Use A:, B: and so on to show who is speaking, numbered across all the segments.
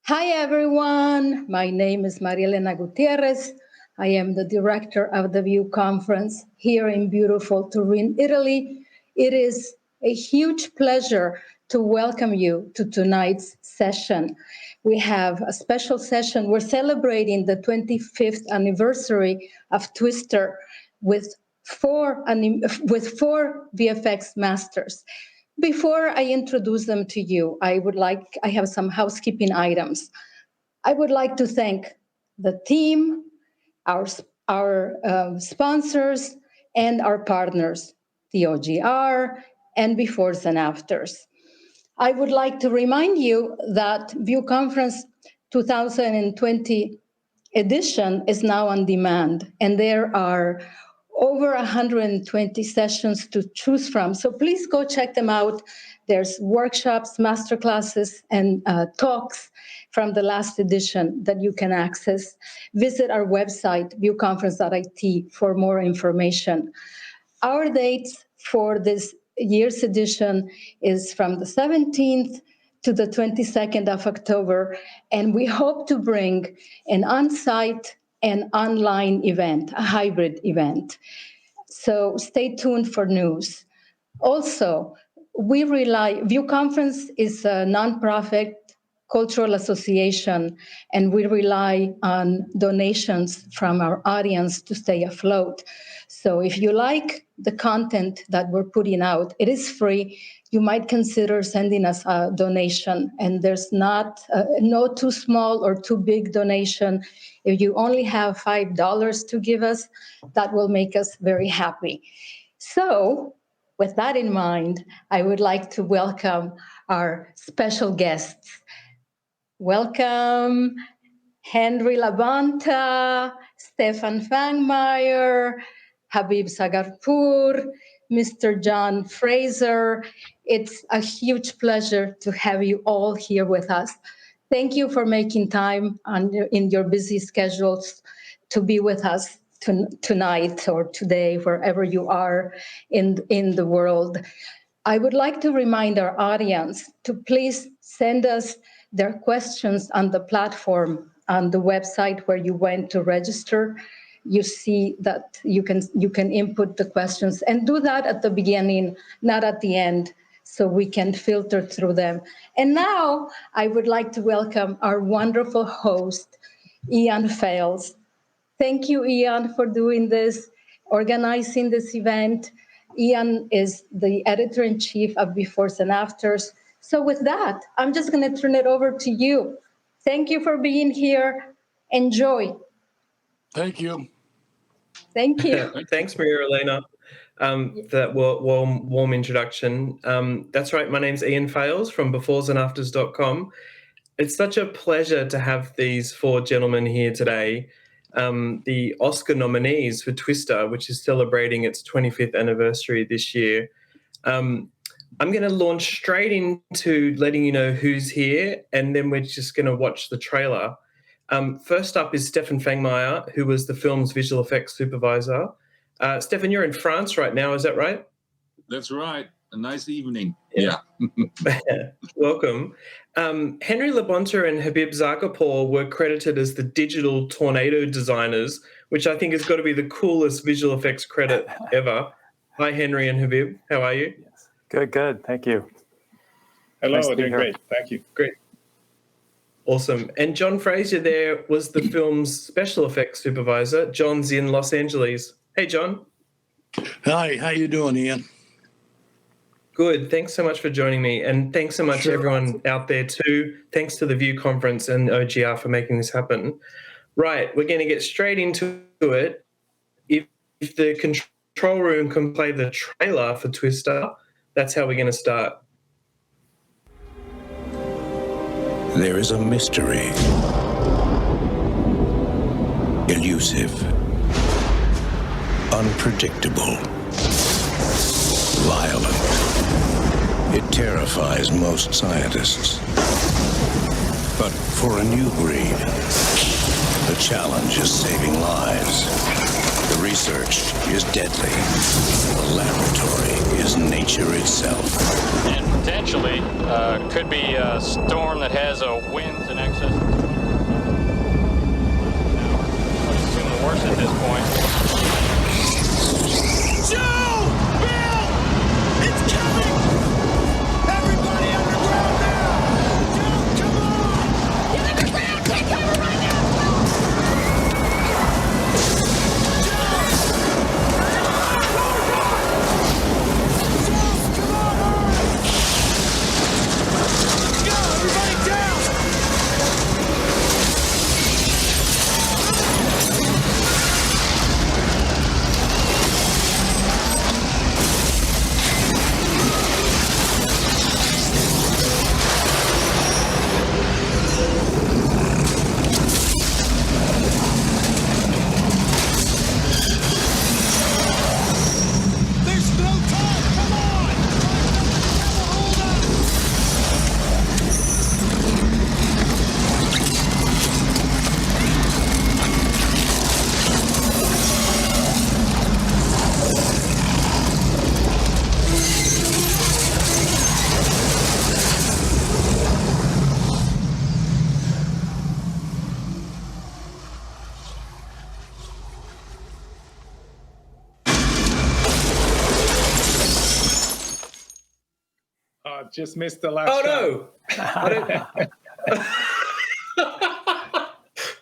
A: Hi, everyone. My name is Maria Elena Gutierrez. I am the director of the VIEWConference here in beautiful Turin, Italy. It is a huge pleasure to welcome you to tonight's session. We have a special session. We're celebrating the 25th anniversary of Twister with four VFX masters. Before I introduce them to you, I have some housekeeping items. I would like to thank the team, our sponsors, and our partners, the OGR, and befores and afters. I would like to remind you that VIEWConference 2020 edition is now on demand, and there are over 120 sessions to choose from. So please go check them out. There's workshops, masterclasses, and talks from the last edition that you can access. Visit our website, viewconference.it, for more information. Our dates for this year's edition is from the 17th to the 22nd of October, and we hope to bring an on-site and online event, a hybrid event. So stay tuned for news. Also, VIEWConference is a nonprofit cultural association, and we rely on donations from our audience to stay afloat. So if you like the content that we're putting out, it is free. You might consider sending us a donation, and there's no too small or too big donation. If you only have $5 to give us, that will make us very happy. So with that in mind, I would like to welcome our special guests. Welcome, Henry LaBounta, Stefen Fangmeier, Habib Zargarpour, Mr. John Frazier. It's a huge pleasure to have you all here with us. Thank you for making time in your busy schedules to be with us tonight or today, wherever you are in the world. I would like to remind our audience to please send us their questions on the platform, on the website where you went to register. You see that you can input the questions, and do that at the beginning, not at the end, so we can filter through them. And now I would like to welcome our wonderful host, Ian Fales. Thank you, Ian, for doing this, organizing this event. Ian is the editor-in-chief of Befores and Afters. So with that, I'm just going to turn it over to you. Thank you for being here. Enjoy.
B: Thank you.
A: Thank you.
C: Thanks, Maria Elena, that warm introduction. That's right, my name's Ian Fales from beforesandafters.com. It's such a pleasure to have these four gentlemen here today, the Oscar nominees for Twister, which is celebrating its 25th anniversary this year. I'm going to launch straight into letting you know who's here, and then we're just going to watch the trailer. First up is Stefen Fangmeier, who was the film's visual effects supervisor. Stefen, you're in France right now, is that right?
B: That's right. A nice evening.
C: Yeah. Welcome. Henry LaBounta and Habib Zargarpour were credited as the digital tornado designers, which I think has got to be the coolest visual effects credit ever. Hi, Henry and Habib. How are you?
D: Good. Thank you.
E: Hello,
D: nice
E: doing great. Thank you.
C: Great. Awesome. And John Frazier there was the film's special effects supervisor. John's in Los Angeles. Hey, John.
B: Hi, how you doing, Ian?
C: Good. Thanks so much for joining me. And thanks so much, everyone out there too. Thanks to the VIEWConference and OGR for making this happen. Right, we're going to get straight into it. If the control room can play the trailer for Twister, that's how we're going to start.
F: There is a mystery, elusive, unpredictable, violent. It terrifies most scientists. But for a new breed, the challenge is saving lives. The research is deadly. The laboratory is nature itself.
G: And potentially could be a storm that has winds in excess
E: worse at this point.
F: Joe! Bill! It's coming! Everybody underground now! Joe, come on! Get underground! Take cover right now!
E: Just missed the last shot.
C: No!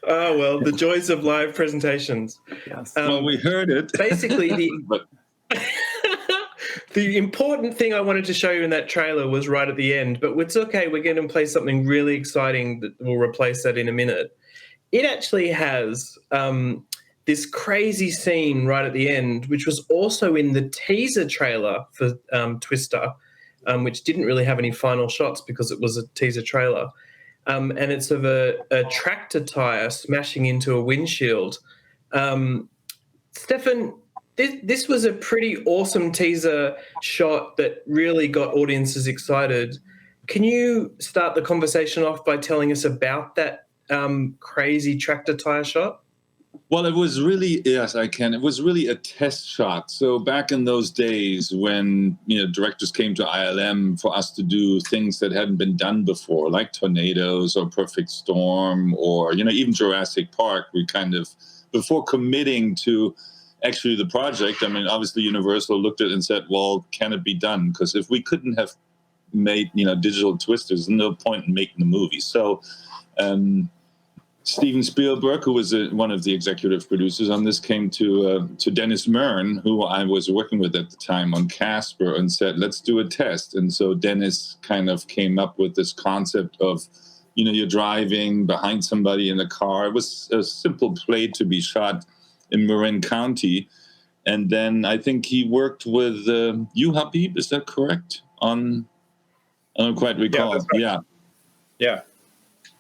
C: Oh, well, the joys of live presentations.
D: Yes.
B: Well, we heard it.
C: Basically,
B: But
C: the important thing I wanted to show you in that trailer was right at the end, but it's okay. We're going to play something really exciting that will replace that in a minute. It actually has this crazy scene right at the end, which was also in the teaser trailer for Twister, which didn't really have any final shots because it was a teaser trailer. And it's of a tractor tire smashing into a windshield. Stefen, this was a pretty awesome teaser shot that really got audiences excited. Can you start the conversation off by telling us about that crazy tractor tire shot?
B: Well, it was really, yes, I can. It was really a test shot. So back in those days when, directors came to ILM for us to do things that hadn't been done before, like Tornadoes or Perfect Storm or, even Jurassic Park, we kind of, before committing to actually the project, obviously Universal looked at it and said, well, can it be done? Because if we couldn't have made, digital twisters, there's no point in making the movie. So, Steven Spielberg, who was one of the executive producers on this, came to Dennis Mern, who I was working with at the time on Casper, and said, let's do a test. And so Dennis kind of came up with this concept of, you're driving behind somebody in a car. It was a simple play to be shot in Marin County. And then I think he worked with you, Habib, is that correct? I don't quite recall.
E: Yeah, that's right. Yeah.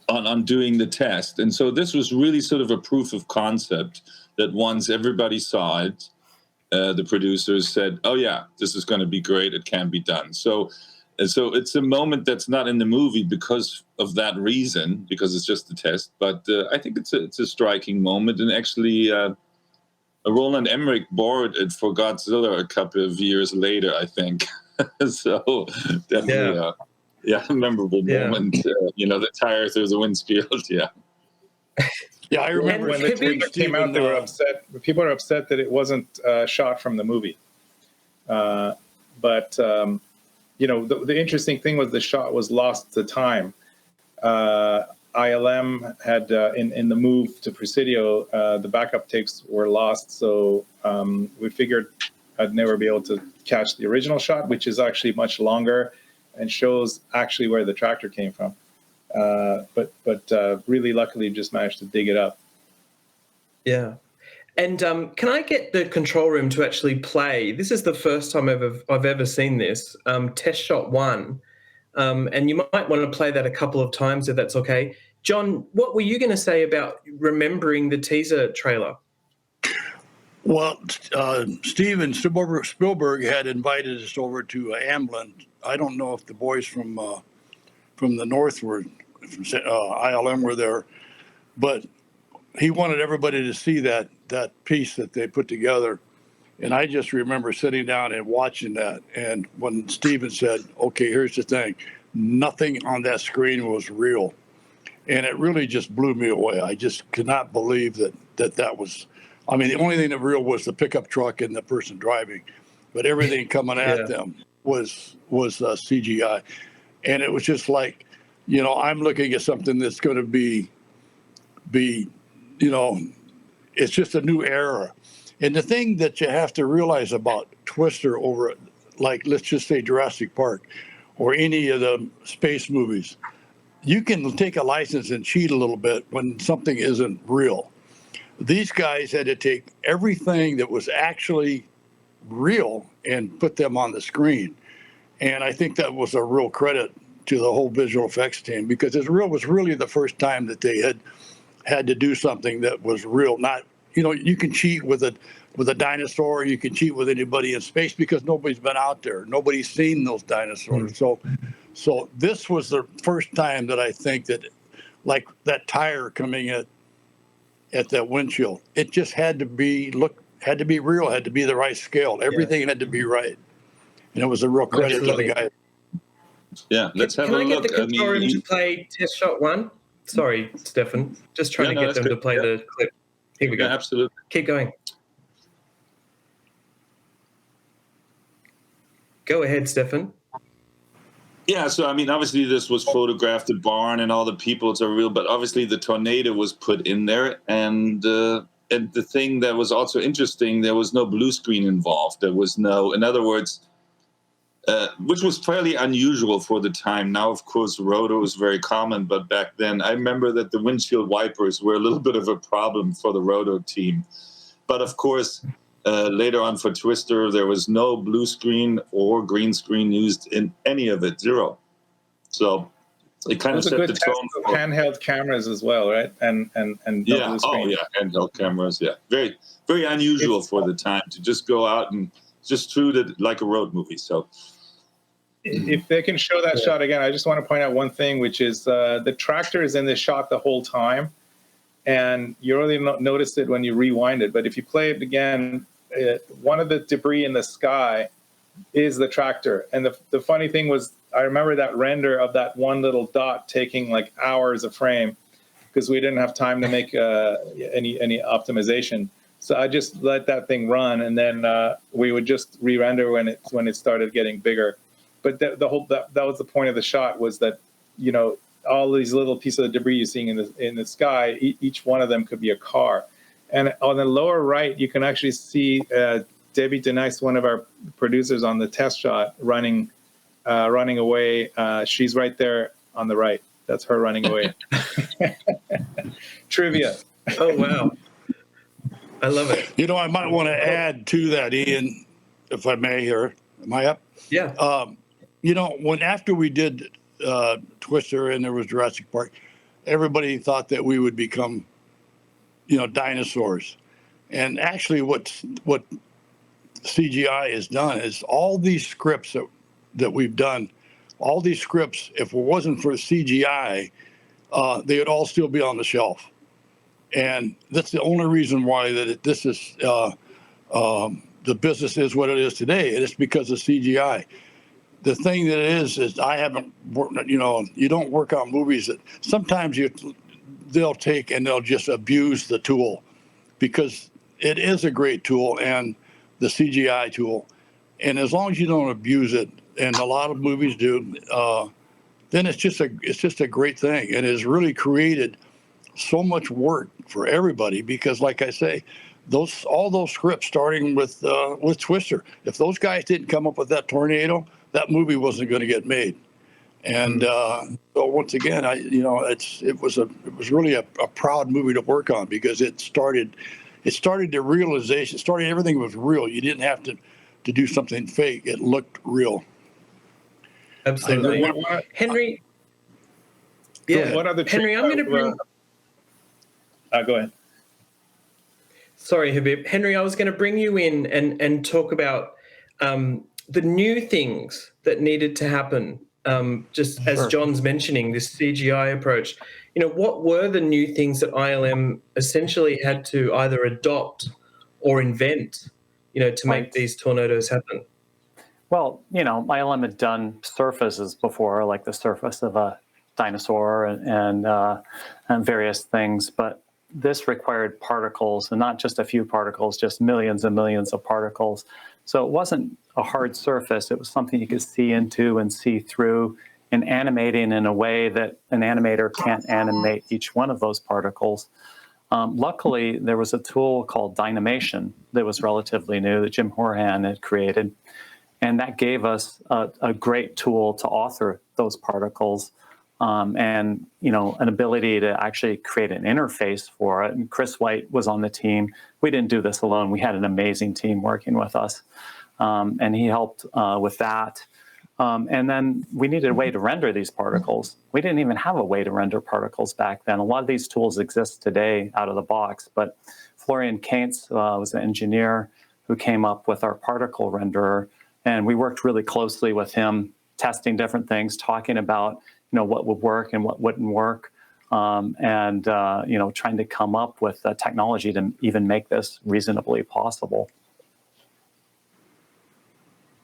B: On doing the test. And so this was really sort of a proof of concept that once everybody saw it, the producers said, oh yeah, this is going to be great. It can be done. So it's a moment that's not in the movie because of that reason, because it's just a test. But I think it's a striking moment. And actually, Roland Emmerich borrowed it for Godzilla a couple of years later, I think. So definitely, a memorable moment. The tire through the windshield. Yeah.
D: Yeah, I remember
E: when the trailer came out, they were upset. People are upset that it wasn't shot from the movie. But the interesting thing was the shot was lost to time. ILM had in the move to Presidio, the backup takes were lost. So we figured I'd never be able to catch the original shot, which is actually much longer and shows actually where the tractor came from. But really luckily just managed to dig it up.
C: Yeah. And can I get the control room to actually play? This is the first time I've ever seen this, test shot 1. And you might want to play that a couple of times if that's okay. John, what were you going to say about remembering the teaser trailer?
B: Well, Steven Spielberg had invited us over to Amblin. I don't know if the boys from the north were, from ILM were there, but he wanted everybody to see that piece that they put together. And I just remember sitting down and watching that. And when Steven said, okay, here's the thing, nothing on that screen was real. And it really just blew me away. I just could not believe that was
D: I mean, the only thing that real was the pickup truck and the person driving, but everything coming at them was CGI. And it was just like, I'm looking at something that's going to be, it's just a new era. And the thing that you have to realize about Twister over, like, let's just say Jurassic Park or any of the space movies, you can take a license and cheat a little bit when something isn't real. These guys had to take everything that was actually real and put them on the screen. And I think that was a real credit to the whole visual effects team, because it was really the first time that they had to do something that was real. Not, you can cheat with a dinosaur, you can cheat with anybody in space because nobody's been out there. Nobody's seen those dinosaurs. So this was the first time that I think that, like that tire coming at that windshield, it just had to be real, had to be the right scale. Everything had to be right. And it was a real credit to the guy.
B: Yeah, let's have a look.
C: Can I get the control room to play test shot 1? Sorry, Stefen. Just trying to get them to play the clip. Here we go.
B: Yeah, absolutely.
C: Keep going. Go ahead, Stefen.
B: Yeah, so I mean, obviously this was photographed at barn and all the people are real, but obviously the tornado was put in there, and the thing that was also interesting, there was no blue screen involved. There was no, in other words, which was fairly unusual for the time. Now, of course, roto is very common, but back then I remember that the windshield wipers were a little bit of a problem for the roto team. But of course, later on for Twister, there was no blue screen or green screen used in any of it, zero. So it kind of set the tone for
E: handheld cameras as well, right? And
B: yeah,
E: blue screen.
B: oh yeah, handheld cameras, yeah, very very unusual for the time to just go out and just shoot it like a road movie. So
E: if they can show that shot again, I just want to point out one thing, which is the tractor is in this shot the whole time, and you really noticed it when you rewind it. But if you play it again, one of the debris in the sky is the tractor. And the funny thing was, I remember that render of that one little dot taking like hours a frame because we didn't have time to make any optimization. So I just let that thing run, and then we would just re-render when it started getting bigger. But that was the point of the shot, was that all these little pieces of debris you're seeing in the sky, each one of them could be a car. And on the lower right, you can actually see Debbie Denice, one of our producers, on the test shot, running away. She's right there on the right. That's her running away. Trivia.
C: Oh, wow. I love it.
D: I might want to add to that, Ian, if I may here. Am I up?
C: Yeah.
D: After we did Twister and there was Jurassic Park, everybody thought that we would become dinosaurs. And actually what CGI has done is all these scripts that we've done, all these scripts, if it wasn't for CGI, they would all still be on the shelf. And that's the only reason why this is the business is what it is today. And it's because of CGI. The thing that it is I haven't worked, you don't work on movies that sometimes they'll take and they'll just abuse the tool, because it is a great tool, and the CGI tool. And as long as you don't abuse it, and a lot of movies do, then it's just a great thing. And it's really created so much work for everybody, because like I say, all those scripts, starting with Twister, if those guys didn't come up with that tornado, that movie wasn't going to get made. And so once again, it was really a proud movie to work on, because it started the realization, everything was real. You didn't have to do something fake. It looked real.
C: Absolutely. Henry. Yeah.
E: What other
C: Henry, I'm going to bring.
E: Go ahead.
C: Sorry, Habib. Henry, I was going to bring you in and talk about the new things that needed to happen. Just as John's mentioning, this CGI approach. What were the new things that ILM essentially had to either adopt or invent, to make these tornadoes happen?
G: Well, ILM had done surfaces before, like the surface of a dinosaur and various things. But, this required particles, and not just a few particles, just millions and millions of particles. So it wasn't a hard surface. It was something you could see into and see through, and animating in a way that an animator can't animate each one of those particles. Luckily, there was a tool called Dynamation that was relatively new that Jim Horan had created. And that gave us a great tool to author those particles, and an ability to actually create an interface for it. And Chris White was on the team. We didn't do this alone. We had an amazing team working with us, and he helped with that. And then we needed a way to render these particles. We didn't even have a way to render particles back then. A lot of these tools exist today out of the box, but Florian Kainz was an engineer who came up with our particle renderer. And we worked really closely with him, testing different things, talking about what would work and what wouldn't work, and trying to come up with the technology to even make this reasonably possible.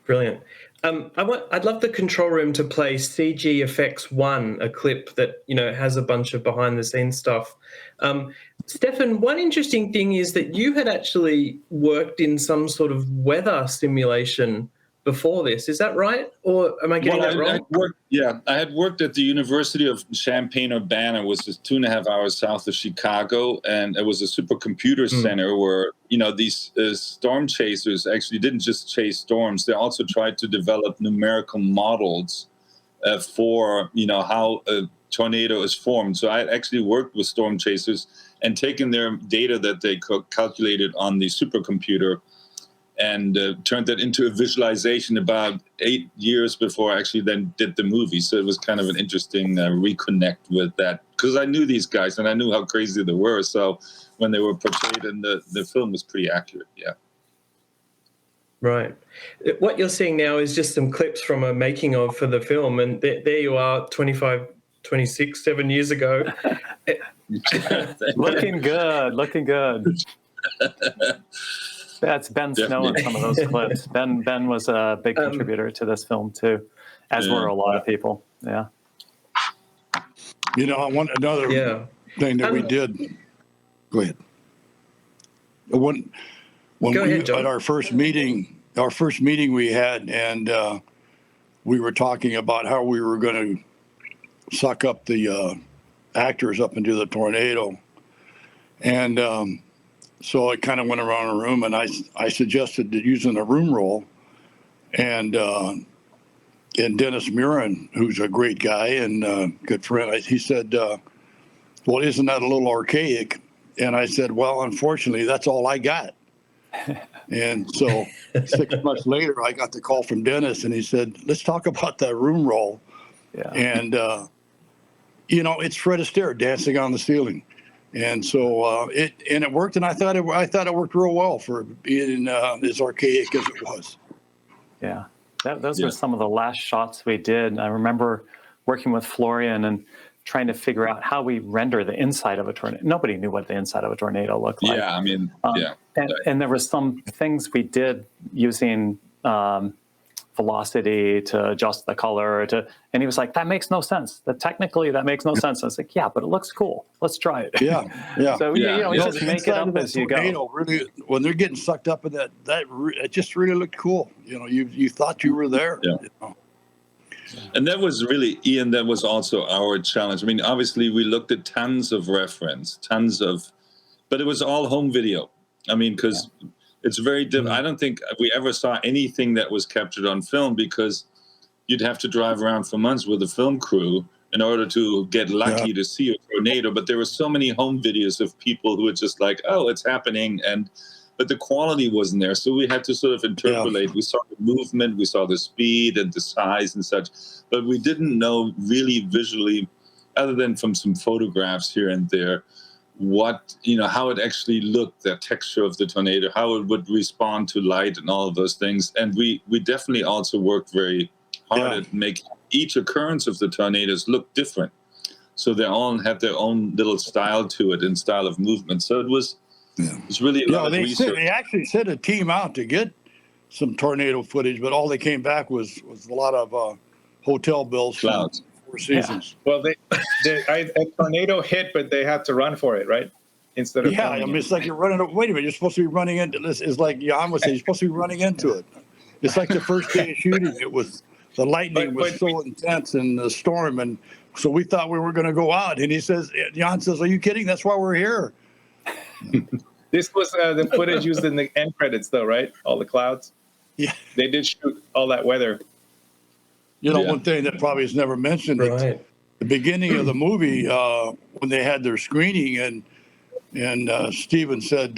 C: Brilliant. I'd love the control room to play CG Effects 1, a clip that has a bunch of behind the scenes stuff. Stefen, one interesting thing is that you had actually worked in some sort of weather simulation before this. Is that right? Or am I getting that wrong?
B: I had worked at the University of Champaign-Urbana, which is 2.5 hours south of Chicago, and it was a supercomputer center where these storm chasers actually didn't just chase storms; they also tried to develop numerical models for how a tornado is formed. So I had actually worked with storm chasers and taken their data that they calculated on the supercomputer and turned that into a visualization about 8 years before I actually then did the movie. So it was kind of an interesting reconnect with that, because I knew these guys and I knew how crazy they were. So when they were portrayed in the film was pretty accurate, yeah.
C: Right. What you're seeing now is just some clips from a making of for the film, and there you are 7 years ago.
G: Looking good. That's Ben Snow in some of those clips. Ben was a big contributor to this film too, as were a lot of people. Yeah.
D: I want another thing that we did. Go ahead. When
C: Go
D: we
C: ahead, John.
D: at our first meeting we had, and we were talking about how we were going to suck up the actors up into the tornado, and so I kind of went around the room, and I suggested using a room roll, and Dennis Murin, who's a great guy and good friend, he said, well, isn't that a little archaic? And I said, well, unfortunately, that's all I got. And so 6 months later, I got the call from Dennis, and he said, let's talk about that room roll.
G: Yeah.
D: And, it's Fred Astaire dancing on the ceiling. And so it worked, and I thought it worked real well for being as archaic as it was.
G: Yeah, those were some of the last shots we did. I remember working with Florian and trying to figure out how we render the inside of a tornado. Nobody knew what the inside of a tornado looked like.
B: Yeah, I mean,
G: And there were some things we did using velocity to adjust the color and he was like, that makes no sense. Technically that makes no sense. I was like, yeah, but it looks cool. Let's try it.
D: Yeah.
G: So you just make it up as you go.
D: Really, when they're getting sucked up in that it just really looked cool. You thought you were there.
B: Yeah. And that was really, Ian, that was also our challenge. I mean, obviously we looked at tons of reference, but it was all home video. I mean, because it's very different. I don't think we ever saw anything that was captured on film, because you'd have to drive around for months with a film crew in order to get lucky to see a tornado. But there were so many home videos of people who were just like, oh, it's happening. But the quality wasn't there. So we had to sort of interpolate. Yeah. We saw the movement, we saw the speed and the size and such, but we didn't know really visually, other than from some photographs here and there, how it actually looked, the texture of the tornado, how it would respond to light and all of those things. And we definitely also worked very hard at making each occurrence of the tornadoes look different. So they all had their own little style to it and style of movement. So it was really a lot of research.
D: They actually sent a team out to get some tornado footage, but all they came back was a lot of hotel bills. Clouds. Seasons.
E: Well, a tornado hit, but they had to run for it, right? instead of
D: Yeah, I
E: filming
D: mean, it's like you're running. Wait a minute, you're supposed to be running into this. It's like Jan would say, you're supposed to be running into it. It's like the first day of shooting. It was the lightning was so intense and the storm, and so we thought we were going to go out. And Jan says, "Are you kidding? That's why we're here."
E: This was the footage used in the end credits, though, right? All the clouds.
D: Yeah.
E: They did shoot all that weather.
D: You know,
B: Yeah.
D: one thing that probably is never mentioned at
C: Right.
D: the beginning of the movie, when they had their screening, and Steven said,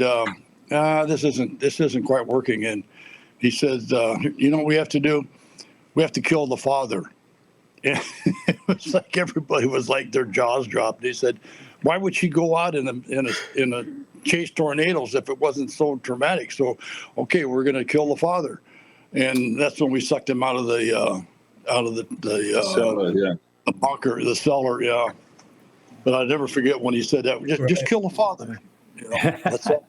D: "This isn't quite working," and he says, "You know what we have to do? We have to kill the father." And it was like everybody was like their jaws dropped. They said, "Why would she go out in a chase tornadoes if it wasn't so traumatic?" So, okay, we're going to kill the father, and that's when we sucked him out of the
B: Cellar, yeah.
D: the bunker, the cellar. Yeah, but I'll never forget when he said that. Just kill the father. You know, that's all.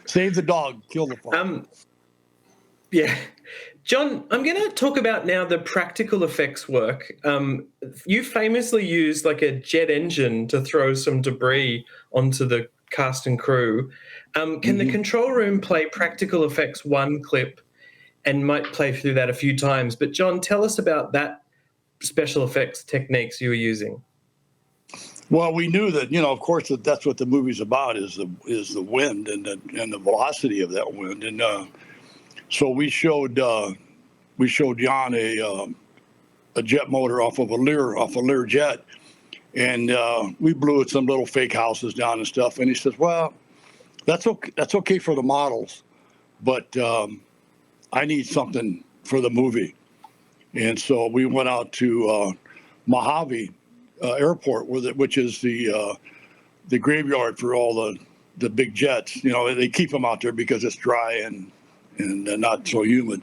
D: Save the dog, kill the father.
C: Yeah. John, I'm going to talk about now the practical effects work. You famously used like a jet engine to throw some debris onto the cast and crew. Can the control room play practical effects one clip and might play through that a few times? But John, tell us about that special effects techniques you were using.
D: Well, we knew that, of course, that's what the movie's about is the wind and the velocity of that wind, and so we showed Jan a jet motor off a Lear jet, and we blew at some little fake houses down and stuff. And he says, "Well, that's okay for the models, but I need something for the movie." And so we went out to Mojave Airport, which is the graveyard for all the big jets. They keep them out there because it's dry and not so humid.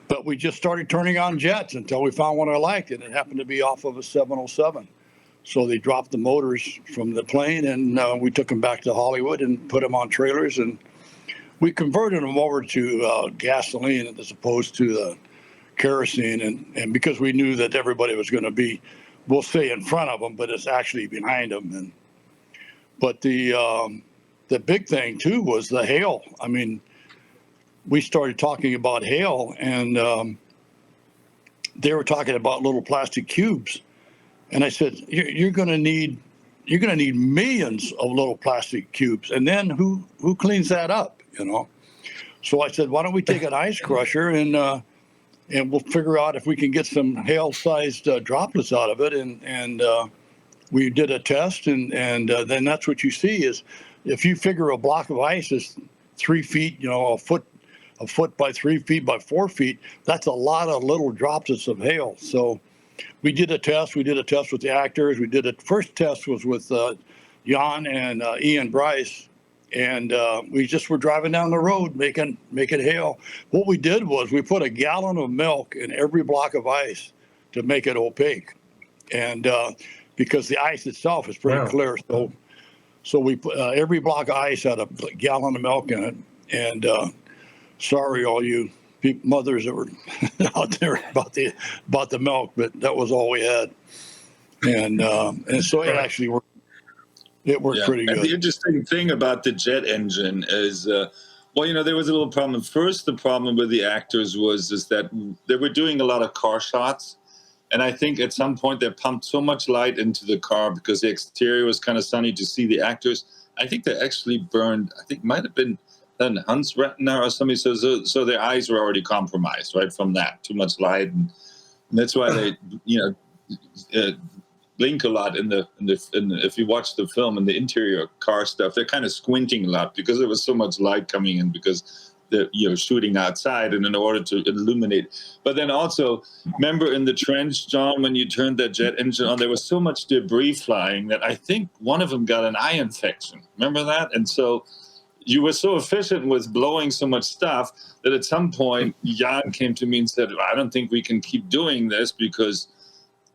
D: But we just started turning on jets until we found one I liked, and it happened to be off of a 707. So they dropped the motors from the plane, and we took them back to Hollywood and put them on trailers, and we converted them over to gasoline as opposed to kerosene, and because we knew that everybody was going to be, we'll say in front of them, but it's actually behind them. But the big thing too was the hail. I mean, we started talking about hail, and they were talking about little plastic cubes, and I said, "You're going to need millions of little plastic cubes, and then who cleans that up?" So I said, "Why don't we take an ice crusher and we'll figure out if we can get some hail-sized droplets out of it." And we did a test, and then that's what you see is if you figure a block of ice is 3 feet, a foot by 3 feet by 4 feet, that's a lot of little droplets of hail. So we did a test. We did a test with the actors. First test was with Jan and Ian Bryce, and we just were driving down the road making hail. What we did was we put a gallon of milk in every block of ice to make it opaque, and because the ice itself is pretty clear, so we put every block of ice had a gallon of milk in it, and sorry, all you mothers that were out there about the milk, but that was all we had, and so it actually worked. It worked pretty good.
B: And the interesting thing about the jet engine is, there was a little problem. First, the problem with the actors was that they were doing a lot of car shots, and I think at some point they pumped so much light into the car because the exterior was kind of sunny to see the actors. I think they actually burned. I think it might have been Hunt's retina or something. So their eyes were already compromised, right, from that too much light, and that's why they, blink a lot in the if you watch the film and the interior car stuff, they're kind of squinting a lot because there was so much light coming in because they're shooting outside and in order to illuminate. But then also remember in the trench, John, when you turned that jet engine on, there was so much debris flying that I think one of them got an eye infection. Remember that? And so you were so efficient with blowing so much stuff that at some point Jan came to me and said, "I don't think we can keep doing this because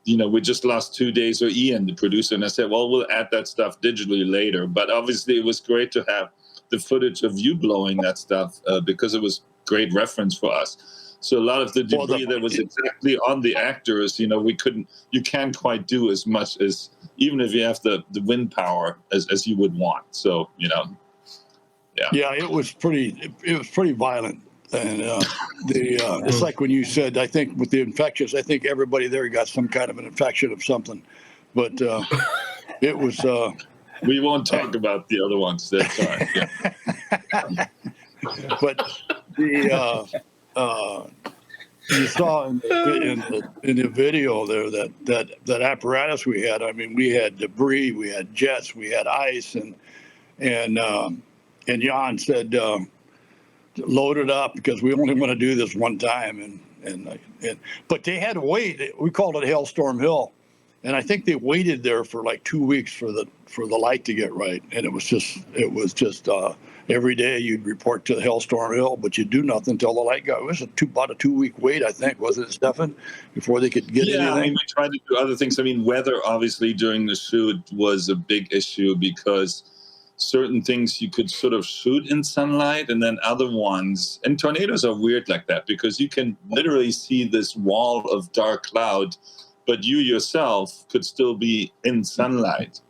B: we just lost 2 days," or Ian, the producer, and I said, "Well, we'll add that stuff digitally later." But obviously it was great to have the footage of you blowing that stuff because it was great reference for us. So a lot of the
D: Well,
B: debris that was exactly on the actors, you can't quite do as much as, even if you have the wind power as you would want. So,
D: Yeah, it was pretty violent. And it's like when you said, I think with the infectious, I think everybody there got some kind of an infection of something. But it was...
B: we won't talk about the other ones. That's all right. Yeah.
D: But you saw in the video there that apparatus we had. I mean, we had debris, we had jets, we had ice, and Jan said, load it up because we only want to do this one time. But they had to wait. We called it Hailstorm Hill, and I think they waited there for like 2 weeks for the light to get right. And it was just every day you'd report to Hailstorm Hill, but you'd do nothing until the light got. It was about a 2 week wait, I think, wasn't it, Stefen, before they could get anything?
B: I mean, we tried to do other things. I mean, weather obviously during the shoot was a big issue because certain things you could sort of shoot in sunlight, and then other ones, and tornadoes are weird like that because you can literally see this wall of dark cloud, but you yourself could still be in sunlight.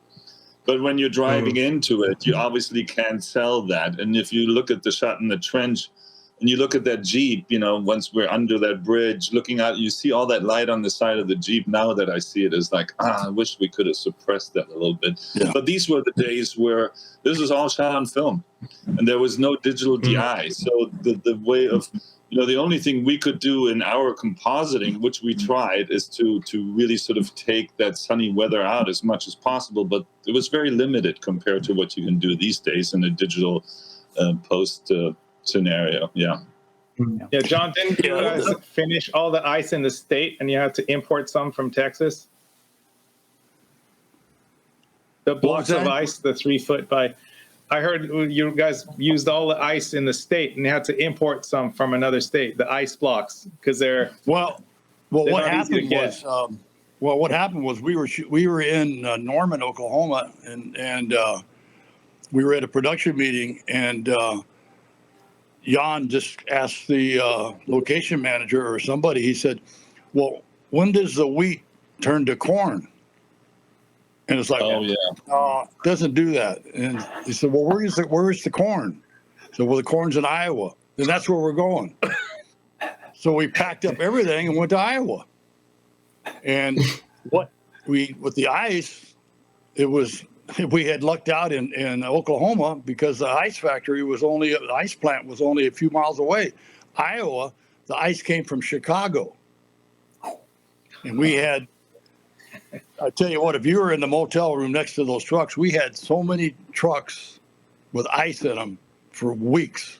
B: But when you're driving into it, you obviously can't tell that. And if you look at the shot in the trench and you look at that Jeep, once we're under that bridge, looking out, you see all that light on the side of the Jeep. Now that I see it, it's like, I wish we could have suppressed that a little bit. Yeah. But these were the days where this was all shot on film and there was no digital DI. So the way of, the only thing we could do in our compositing, which we tried, is to really sort of take that sunny weather out as much as possible. But it was very limited compared to what you can do these days in a digital post scenario. Yeah,
E: John, didn't you guys finish all the ice in the state and you had to import some from Texas? The blocks of ice, the 3 foot by... I heard you guys used all the ice in the state and you had to import some from another state, the ice blocks, because they're... What happened
D: was we were in Norman, Oklahoma, and we were at a production meeting, and Jan just asked the location manager or somebody, he said, well, when does the wheat turn to corn? And it's like, it doesn't do that. And he said, well, where's the corn? So, well, the corn's in Iowa. Then that's where we're going. So we packed up everything and went to Iowa. And with the ice, we had lucked out in Oklahoma because the ice plant was only a few miles away. Iowa, the ice came from Chicago. And we had, I tell you what, if you were in the motel room next to those trucks, we had so many trucks with ice in them for weeks.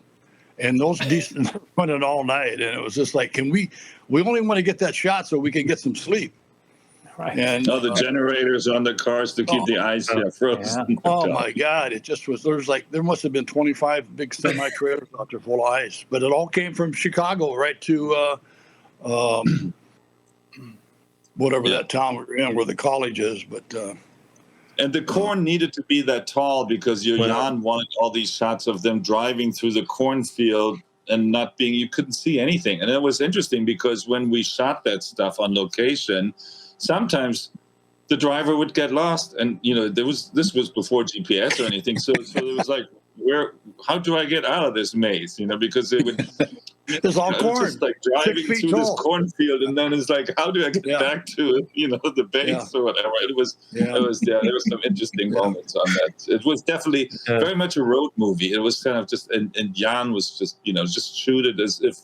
D: And those decent running all night. And it was just like, we only want to get that shot so we can get some sleep.
G: Right.
B: And the generators on the cars to keep the ice frozen.
D: Yeah. Oh my God. It just was, there must have been 25 big semi-trailers out there full of ice. But it all came from Chicago right to whatever that town we're in, where the college is. But
B: and the corn needed to be that tall because Jan wanted all these shots of them driving through the cornfield and you couldn't see anything. And it was interesting because when we shot that stuff on location, sometimes the driver would get lost, and this was before GPS or anything. So it was like, how do I get out of this maze? Because it would.
D: There's all corn.
B: Just like driving through this cornfield, and then it's like, how do I get back to the base or whatever? There was some interesting moments on that. It was definitely very much a road movie. It was kind of just, and Jan was just shoot it as if.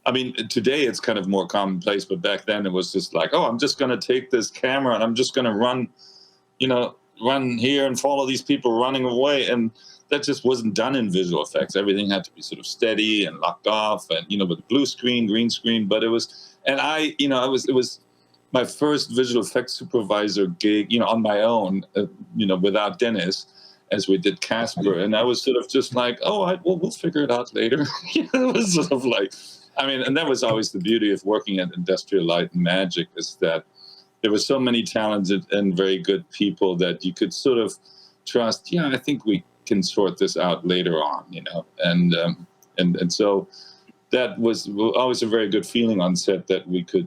B: I mean, today it's kind of more commonplace, but back then it was just like, I'm just going to take this camera and I'm just going to run here and follow these people running away. And that just wasn't done in visual effects. Everything had to be sort of steady and locked off and, with blue screen, green screen. But it was, and it was my first visual effects supervisor gig, on my own, without Dennis, as we did Casper. And I was sort of just like, we'll figure it out later. It was sort of like, and that was always the beauty of working at Industrial Light and Magic, is that there were so many talented and very good people that you could sort of trust. I think we can sort this out later on, and so that was always a very good feeling on set that we could,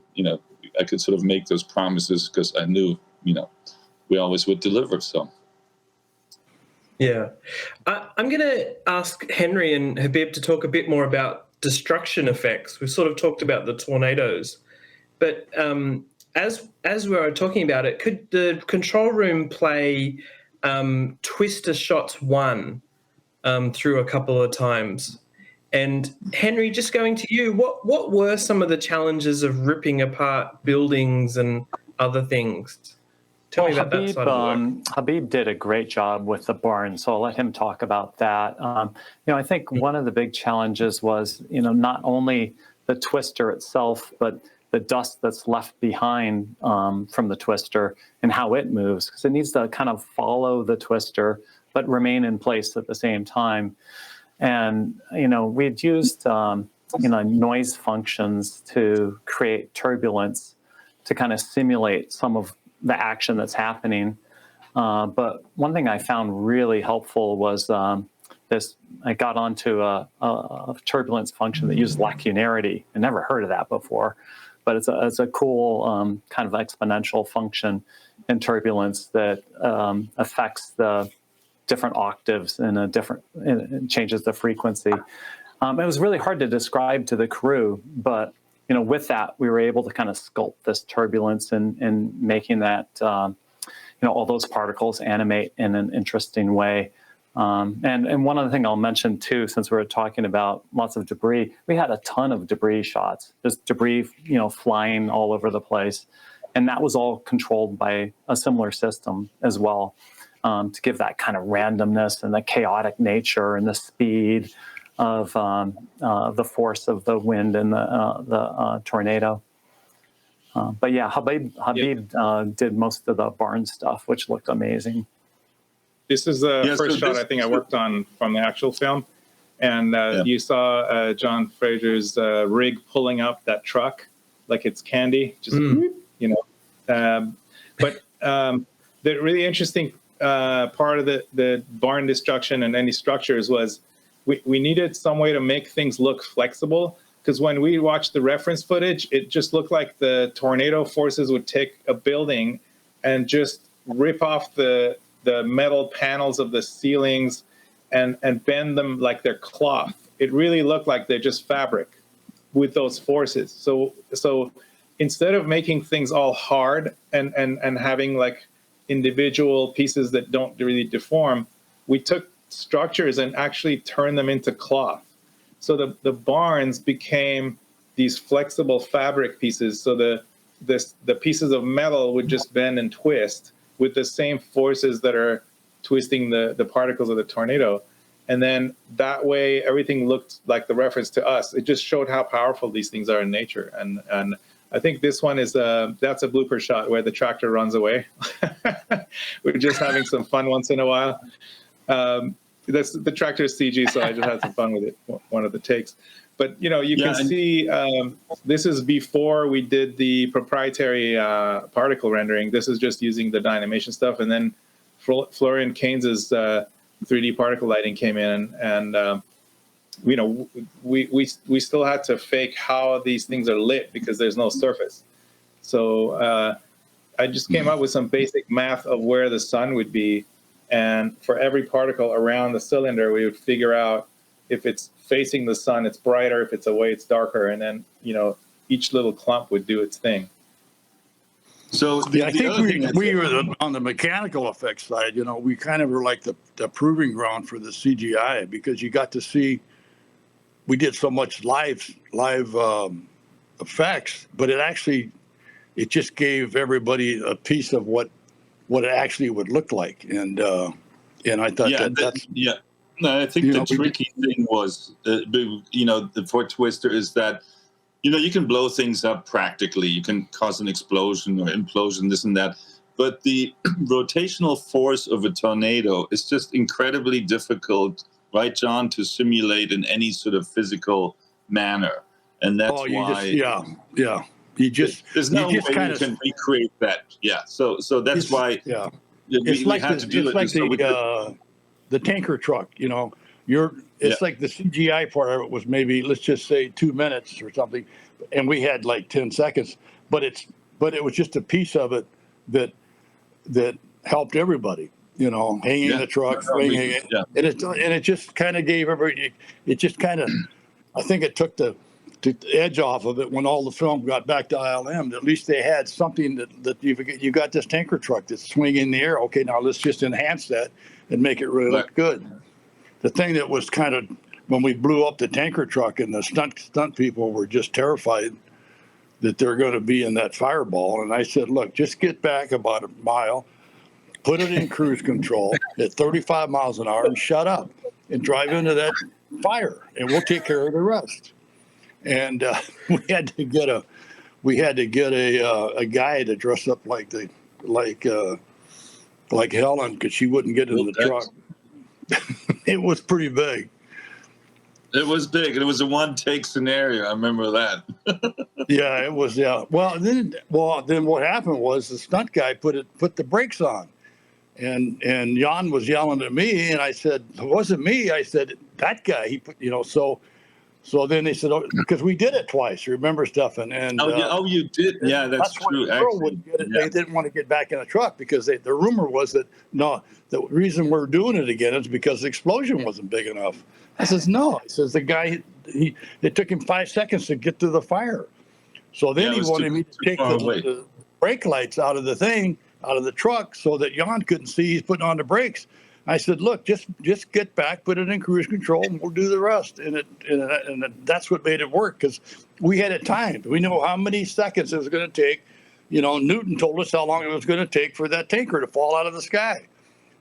B: I could sort of make those promises because I knew, we always would deliver. So.
C: Yeah. I'm going to ask Henry and Habib to talk a bit more about destruction effects. We've sort of talked about the tornadoes, but as we were talking about it, could the control room play Twister Shots 1 through a couple of times? And Henry, just going to you, what were some of the challenges of ripping apart buildings and other things? Tell me about that side of the work.
G: Habib did a great job with the barn, so I'll let him talk about that. I think one of the big challenges was, not only the twister itself, but the dust that's left behind from the twister and how it moves, because it needs to kind of follow the twister but remain in place at the same time. And, we'd used, noise functions to create turbulence to kind of simulate some of the action that's happening. But one thing I found really helpful was I got onto a turbulence function that used lacunarity. I never heard of that before, but it's a cool kind of exponential function in turbulence that affects the different octaves and it changes the frequency. It was really hard to describe to the crew, but with that, we were able to kind of sculpt this turbulence and making that, all those particles animate in an interesting way. And one other thing I'll mention too, since we were talking about lots of debris, we had a ton of debris shots, just debris, flying all over the place. And that was all controlled by a similar system as well, to give that kind of randomness and the chaotic nature and the speed of the force of the wind and the tornado. But yeah, Habib did most of the barn stuff, which looked amazing.
E: This is the first shot I think I worked on from the actual film. And you saw John Frazier's rig pulling up that truck like it's candy, just, But the really interesting part of the barn destruction and any structures was we needed some way to make things look flexible, because when we watched the reference footage, it just looked like the tornado forces would take a building and just rip off the metal panels of the ceilings and bend them like they're cloth. It really looked like they're just fabric with those forces. So instead of making things all hard and having like individual pieces that don't really deform, we took structures and actually turned them into cloth. So the barns became these flexible fabric pieces. So the pieces of metal would just bend and twist with the same forces that are twisting the particles of the tornado. And then that way, everything looked like the reference to us. It just showed how powerful these things are in nature. And I think this one is that's a blooper shot where the tractor runs away. We're just having some fun once in a while. The tractor is CG, so I just had some fun with it, one of the takes. But, you can see this is before we did the proprietary particle rendering. This is just using the Dynamation stuff. And then Florian Keynes's 3D particle lighting came in. And, we still had to fake how these things are lit because there's no surface. So I just came up with some basic math of where the sun would be. And for every particle around the cylinder, we would figure out if it's facing the sun, it's brighter. If it's away, it's darker. And then, each little clump would do its thing.
B: So
D: I think we were on the mechanical effects side, we kind of were like the proving ground for the CGI, because you got to see, we did so much live effects, but it just gave everybody a piece of what it actually would look like. And I thought that's...
B: Yeah. No, I think the tricky thing was, for Twister is that, you can blow things up practically. You can cause an explosion or implosion, this and that. But the rotational force of a tornado is just incredibly difficult, right, John, to simulate in any sort of physical manner. And that's why... There's no way you can recreate that. Yeah. So that's why we had to do it.
D: It's like the tanker truck, It's like the CGI part of it was maybe, let's just say 2 minutes or something, and we had like 10 seconds, but it was just a piece of it that helped everybody, hanging the truck, swinging it, and it just kind of gave it just kind of, I think it took the edge off of it when all the film got back to ILM. At least they had something that you got this tanker truck that's swinging in the air. Okay, now let's just enhance that and make it really look good. The thing that was kind of, when we blew up the tanker truck and the stunt people were just terrified that they're going to be in that fireball. And I said, look, just get back about a mile, put it in cruise control at 35 miles an hour and shut up and drive into that fire and we'll take care of the rest. And we had to get a guy to dress up like Helen, because she wouldn't get in the truck. It was pretty big.
B: It was big. It was a one-take scenario. I remember that.
D: Yeah, it was. Yeah. Well, then what happened was the stunt guy put the brakes on, and Jan was yelling at me, and I said, "It wasn't me." I said, "That guy." He put, So then they said, because we did it twice. Remember, Stefen? And
B: you did. Yeah, that's true.
D: They didn't want to get back in the truck because the rumor was that the reason we're doing it again is because the explosion wasn't big enough. I says no. I says the guy it took him 5 seconds to get to the fire. So then he wanted me to take the brake lights out of the truck so that Jan couldn't see he's putting on the brakes. I said, look, just get back, put it in cruise control, and we'll do the rest. And that's what made it work, because we had it timed. We know how many seconds it was going to take. Newton told us how long it was going to take for that tanker to fall out of the sky.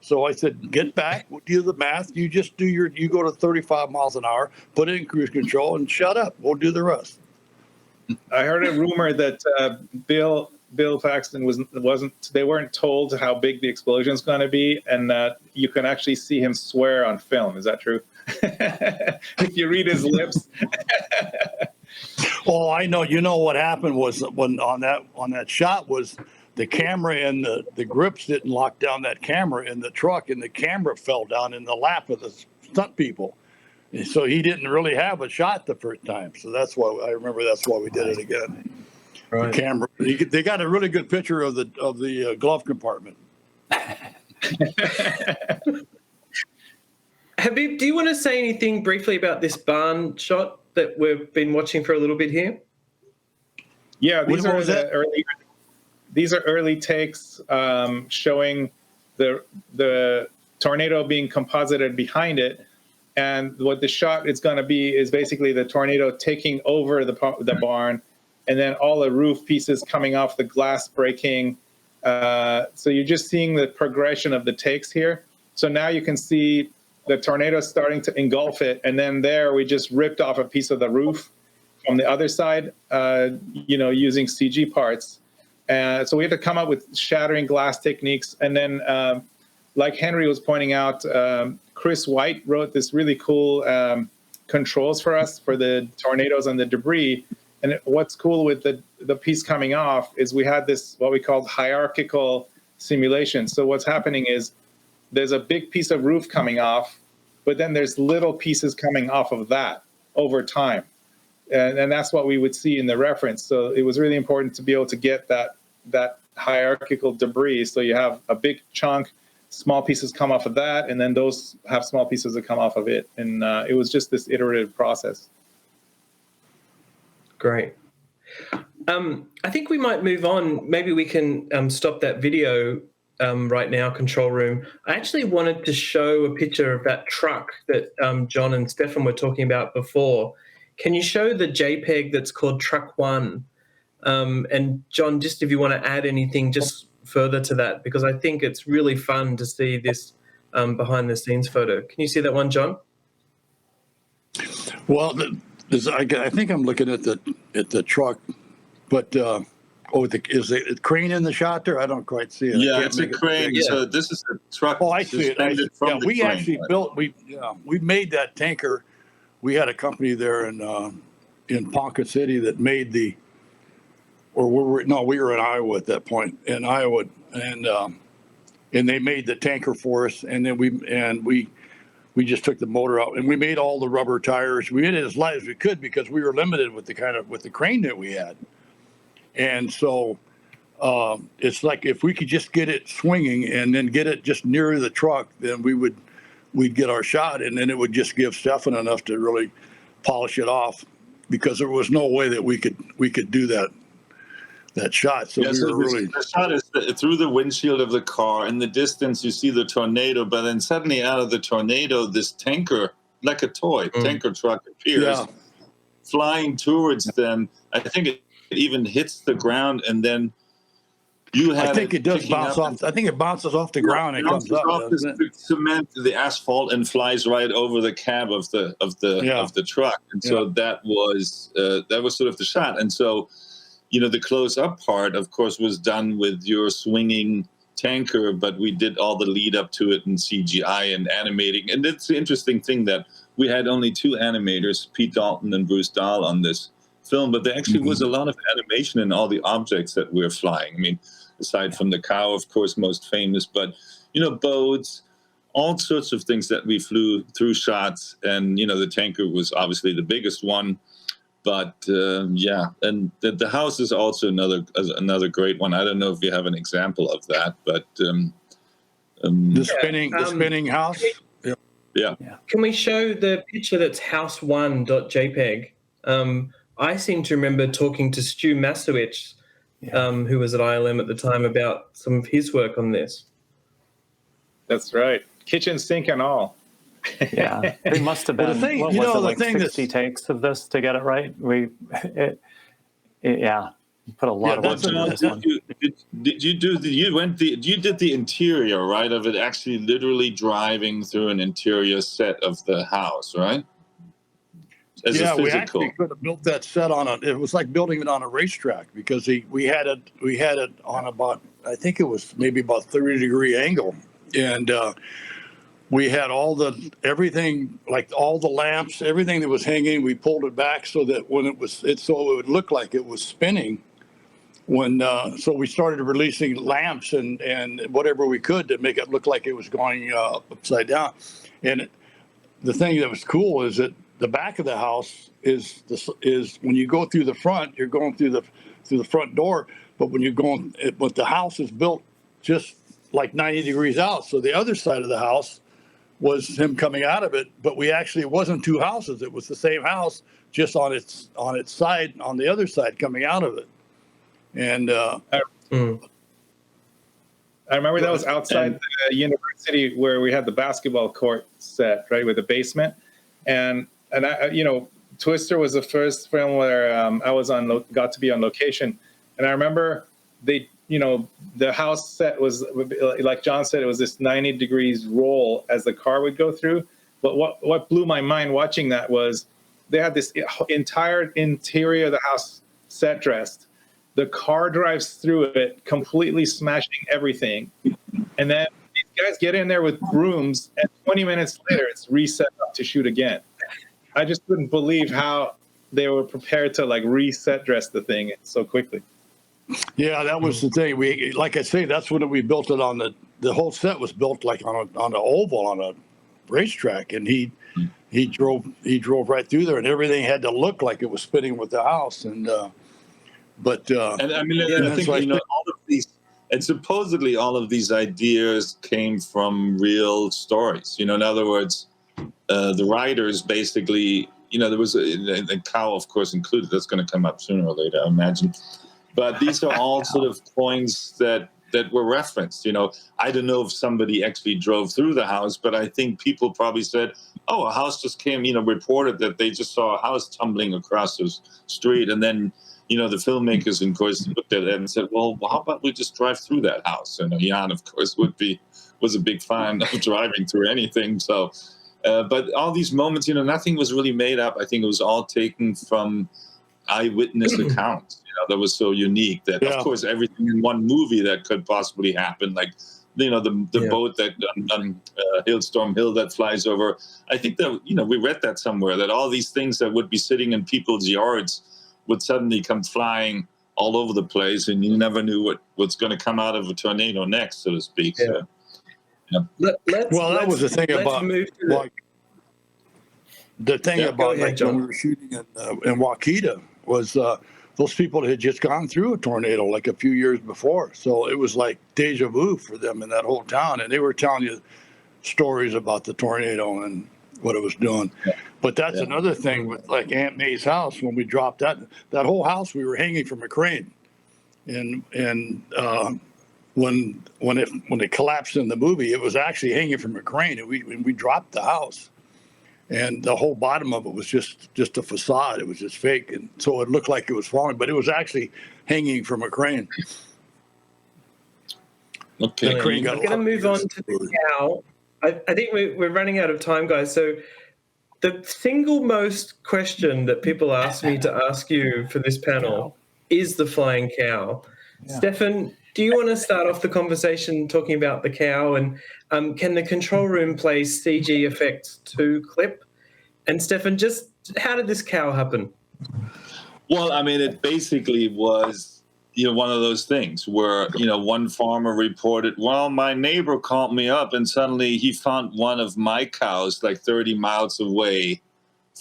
D: So I said, get back, we'll do the math. You just you go to 35 miles an hour, put it in cruise control, and shut up. We'll do the rest.
E: I heard a rumor that Bill Paxton they weren't told how big the explosion is going to be, and that you can actually see him swear on film. Is that true? If you read his lips.
D: Oh, I know. What happened was when on that shot was the camera and the grips didn't lock down that camera in the truck, and the camera fell down in the lap of the stunt people. And so he didn't really have a shot the first time. So that's why I remember. That's why we did it again. Right. The camera. They got a really good picture of the glove compartment.
C: Habib, do you want to say anything briefly about this barn shot that we've been watching for a little bit here?
E: Yeah, these are early takes showing the tornado being composited behind it, and what the shot is going to be is basically the tornado taking over the barn. And then all the roof pieces coming off, the glass breaking. So you're just seeing the progression of the takes here. So now you can see the tornado starting to engulf it. And then there we just ripped off a piece of the roof from the other side, using CG parts. So we had to come up with shattering glass techniques. And then, like Henry was pointing out, Chris White wrote this really cool controls for us for the tornadoes and the debris. And what's cool with the piece coming off is we had this, what we called hierarchical simulation. So what's happening is there's a big piece of roof coming off, but then there's little pieces coming off of that over time. And that's what we would see in the reference. So it was really important to be able to get that hierarchical debris. So you have a big chunk, small pieces come off of that, and then those have small pieces that come off of it. And it was just this iterative process.
C: Great. I think we might move on. Maybe we can stop that video right now, control room. I actually wanted to show a picture of that truck that John and Stefen were talking about before. Can you show the JPEG that's called Truck One? And John, just if you want to add anything just further to that, because I think it's really fun to see this behind the scenes photo. Can you see that one, John?
D: Well, I think I'm looking at the truck, but is the crane in the shot there? I don't quite see it.
B: Yeah, it's a crane. So this is the truck.
D: Oh, I see it. Yeah, we crane. Actually built. We made that tanker. We had a company there in Ponca City that made we were in Iowa at that point, in Iowa, and they made the tanker for us, and then we we just took the motor out, and we made all the rubber tires. We made it as light as we could because we were limited with the crane that we had. And so it's like if we could just get it swinging and then get it just near the truck, then we'd get our shot, and then it would just give Stefen enough to really polish it off, because there was no way that we could do that shot. So we were really.
B: The shot is through the windshield of the car. In the distance, you see the tornado, but then suddenly out of the tornado, this tanker, like a toy tanker truck, appears, flying towards them. I think it even hits the ground, and then you have.
D: I think it does bounce off. I think it bounces off the ground and comes up.
B: Off the cement, the asphalt, and flies right over the cab of the truck. And so that was sort of the shot. And so, the close-up part, of course, was done with your swinging tanker, but we did all the lead up to it in CGI and animating. And it's the interesting thing that we had only 2 animators, Pete Dalton and Bruce Dahl, on this film, but there actually was a lot of animation in all the objects that we're flying. I mean, aside from the cow, of course, most famous, but, boats, all sorts of things that we flew through shots. And, the tanker was obviously the biggest one. But and the house is also another great one. I don't know if you have an example of that, but
D: the spinning house.
B: Yeah.
C: Can we show the picture that's house1.jpg? I seem to remember talking to Stu Masowicz, who was at ILM at the time, about some of his work on this.
E: That's right. Kitchen sink and all.
G: Yeah, it must have been. What was it, like 60 takes of this to get it right? You put a lot of work into this one.
B: You did the interior, right, of it, actually literally driving through an interior set of the house, right?
D: We actually could have built that set it was like building it on a racetrack, because we had it on about, I think it was maybe about 30-degree angle, and we had everything, like all the lamps, everything that was hanging, we pulled it back so that when it would look like it was spinning. So we started releasing lamps and whatever we could to make it look like it was going upside down. And the thing that was cool is that the back of the house is when you go through the front, you're going through the front door, but but the house is built just like 90 degrees out. So the other side of the house was him coming out of it, but it wasn't 2 houses. It was the same house, just on its side, on the other side coming out of it. And
E: I remember that was outside the university where we had the basketball court set, right, with the basement. And Twister was the first film where I got to be on location. And I remember the house set was, like John said, it was this 90 degrees roll as the car would go through. But what blew my mind watching that was they had this entire interior of the house set dressed. The car drives through it, completely smashing everything. And then these guys get in there with brooms, and 20 minutes later, it's reset up to shoot again. I just couldn't believe how they were prepared to reset dress the thing so quickly.
D: Yeah, that was the thing. Like I say, that's when we built it on the whole set was built like on an oval on a racetrack, and he drove right through there, and everything had to look like it was spinning with the house. And I think
B: all of these, and supposedly all of these ideas came from real stories. In other words, the writers basically, there was a cow, of course, included. That's going to come up sooner or later, I imagine. But these are all sort of points that were referenced. I don't know if somebody actually drove through the house, but I think people probably said, "Oh, a house just came." Reported that they just saw a house tumbling across the street, and then the filmmakers, of course, looked at it and said, "Well, how about we just drive through that house?" And Jan, of course, was a big fan of driving through anything. So, but all these moments, nothing was really made up. I think it was all taken from eyewitness accounts. That was so unique that, of course, everything in one movie that could possibly happen, like the boat that on Hailstorm Hill that flies over. I think that we read that somewhere, that all these things that would be sitting in people's yards would suddenly come flying all over the place, and you never knew what's going to come out of a tornado next, so to speak.
C: Yeah.
B: So,
D: that was the thing about the thing
C: Yeah, go
D: about
C: ahead,
D: like
C: John.
D: when we were shooting in Waukita was those people had just gone through a tornado like a few years before. So it was like deja vu for them in that whole town. And they were telling you stories about the tornado and what it was doing. But that's another thing with like Aunt May's house. When we dropped that whole house, we were hanging from a crane. And when it collapsed in the movie, it was actually hanging from a crane, and we dropped the house, and the whole bottom of it was just a facade. It was just fake, and so it looked like it was falling, but it was actually hanging from a crane.
B: Okay.
D: The crane got
C: I'm going to move on to the cow. I think we're running out of time, guys. So the single most question that people ask me to ask you for this panel is the flying cow.
G: Yeah.
C: Stefen, do you want to start off the conversation talking about the cow, and can the control room play CG effects to clip? And Stefen, just how did this cow happen?
B: Well, I mean, it basically was, one of those things where, one farmer reported, well, my neighbor called me up and suddenly he found one of my cows like 30 miles away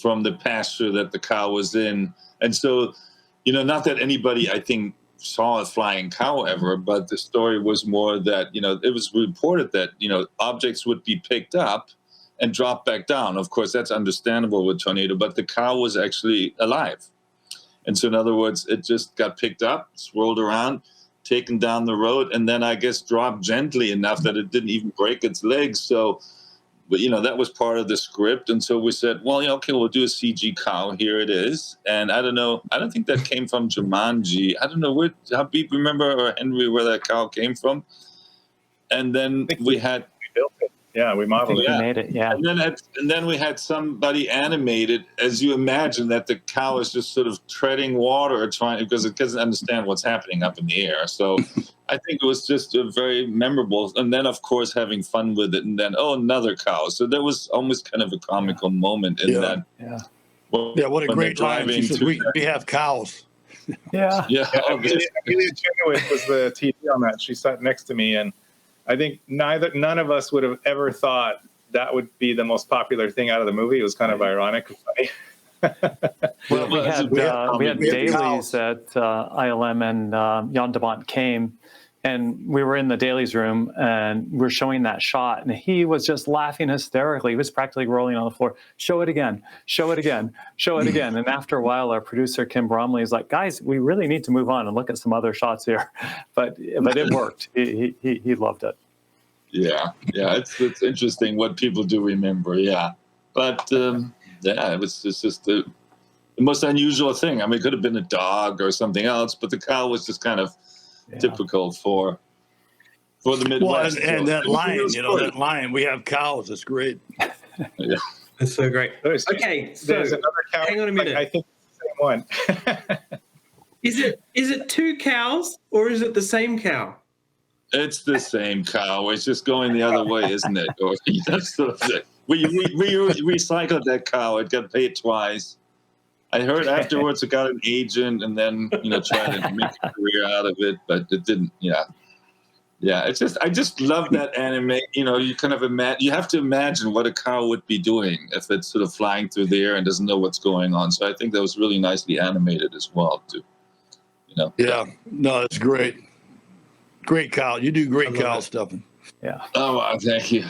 B: from the pasture that the cow was in. And so, not that anybody, I think, saw a flying cow ever, but the story was more that, it was reported that, objects would be picked up and dropped back down. Of course, that's understandable with tornado, but the cow was actually alive. And so, in other words, it just got picked up, swirled around, taken down the road, and then I guess dropped gently enough that it didn't even break its legs. So, but, that was part of the script. And so we said, well, okay, we'll do a CG cow. Here it is. And I don't know. I don't think that came from Jumanji. I don't know where, Habib, remember, or Henry, where that cow came from. And then we had...
E: We built it. Yeah, we modeled it.
G: We made it, yeah.
B: And then we had somebody animated, as you imagine, that the cow is just sort of treading water, because it doesn't understand what's happening up in the air. So I think it was just a very memorable. And then, of course, having fun with it. And then, another cow. So there was almost kind of a comical moment in that.
G: Yeah.
D: Yeah, what a great time. She said, we have cows.
G: Yeah.
B: Yeah.
E: Amelia Chenoweth was the TD on that. She sat next to me, and I think none of us would have ever thought that would be the most popular thing out of the movie. It was kind of ironic and funny.
G: Well, we had dailies at ILM, and Jan de Bont came, and we were in the dailies room, and we're showing that shot, and he was just laughing hysterically. He was practically rolling on the floor. Show it again, show it again, show it again. And after a while, our producer, Kim Bromley, is like, guys, we really need to move on and look at some other shots here. But it worked. He loved it.
B: Yeah. It's interesting what people do remember. Yeah. But, it was just the most unusual thing. I mean, it could have been a dog or something else, but the cow was just kind of typical for the Midwest.
D: Well, and that line, we have cows. It's great.
B: Yeah.
C: That's so great. Okay, so
E: There's another cow.
C: hang on a minute.
E: I think it's the same one.
C: Is it two cows or is it the same cow?
B: It's the same cow. It's just going the other way, isn't it? Or, that's sort of it. We recycled that cow. It got paid twice. I heard afterwards it got an agent and then, tried to make a career out of it, but it didn't. Yeah. It's just, I just love that anime. You kind of you have to imagine what a cow would be doing if it's sort of flying through the air and doesn't know what's going on. So I think that was really nicely animated as well, too.
D: Yeah. No, it's great. Great cow. You do great cow stuff.
G: Yeah.
B: Oh, well, thank you.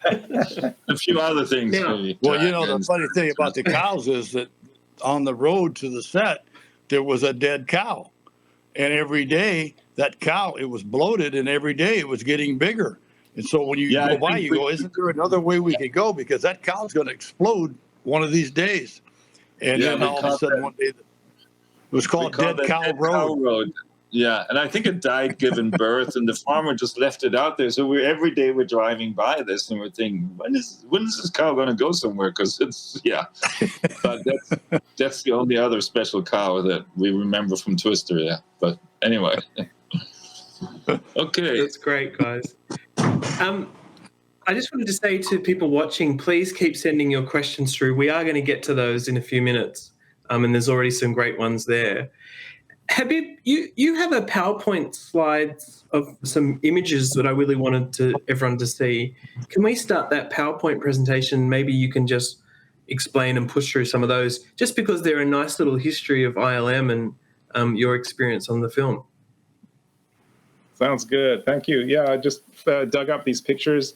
B: A few other things.
C: Yeah.
B: Maybe.
D: Well, the funny thing about the cows is that on the road to the set, there was a dead cow. And every day, that cow, it was bloated, and every day it was getting bigger. And so when you go by, you go, isn't there another way we could go? Because that cow's going to explode one of these days. And then all of a sudden, one day, it was called Dead Cow Road.
B: Yeah, and I think it died giving birth, and the farmer just left it out there. So every day we're driving by this, and we're thinking, when is this cow going to go somewhere? Because it's But that's the only other special cow that we remember from Twister. Yeah, but anyway, okay,
C: That's great, guys. I just wanted to say to people watching, please keep sending your questions through. We are going to get to those in a few minutes, and there's already some great ones there. Habib, you have a PowerPoint slides of some images that I really wanted everyone to see. Can we start that PowerPoint presentation? Maybe you can just explain and push through some of those, just because they're a nice little history of ILM and your experience on the film.
E: Sounds good. Thank you. Yeah, I just dug up these pictures.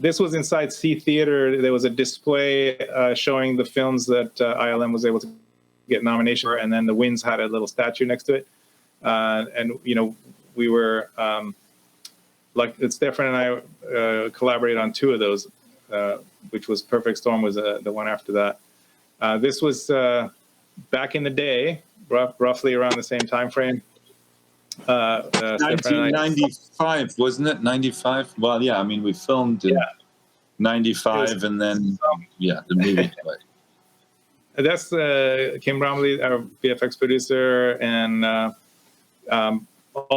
E: This was inside C Theater. There was a display showing the films that ILM was able to get nomination for, and then the Winds had a little statue next to it. And we were like Stefen and I collaborated on 2 of those, which was Perfect Storm was the one after that. This was back in the day, roughly around the same time frame.
B: 1995, wasn't it? 95. Well, yeah. I mean, we filmed in 95, and then the movie.
E: That's Kim Bromley, our VFX producer, and all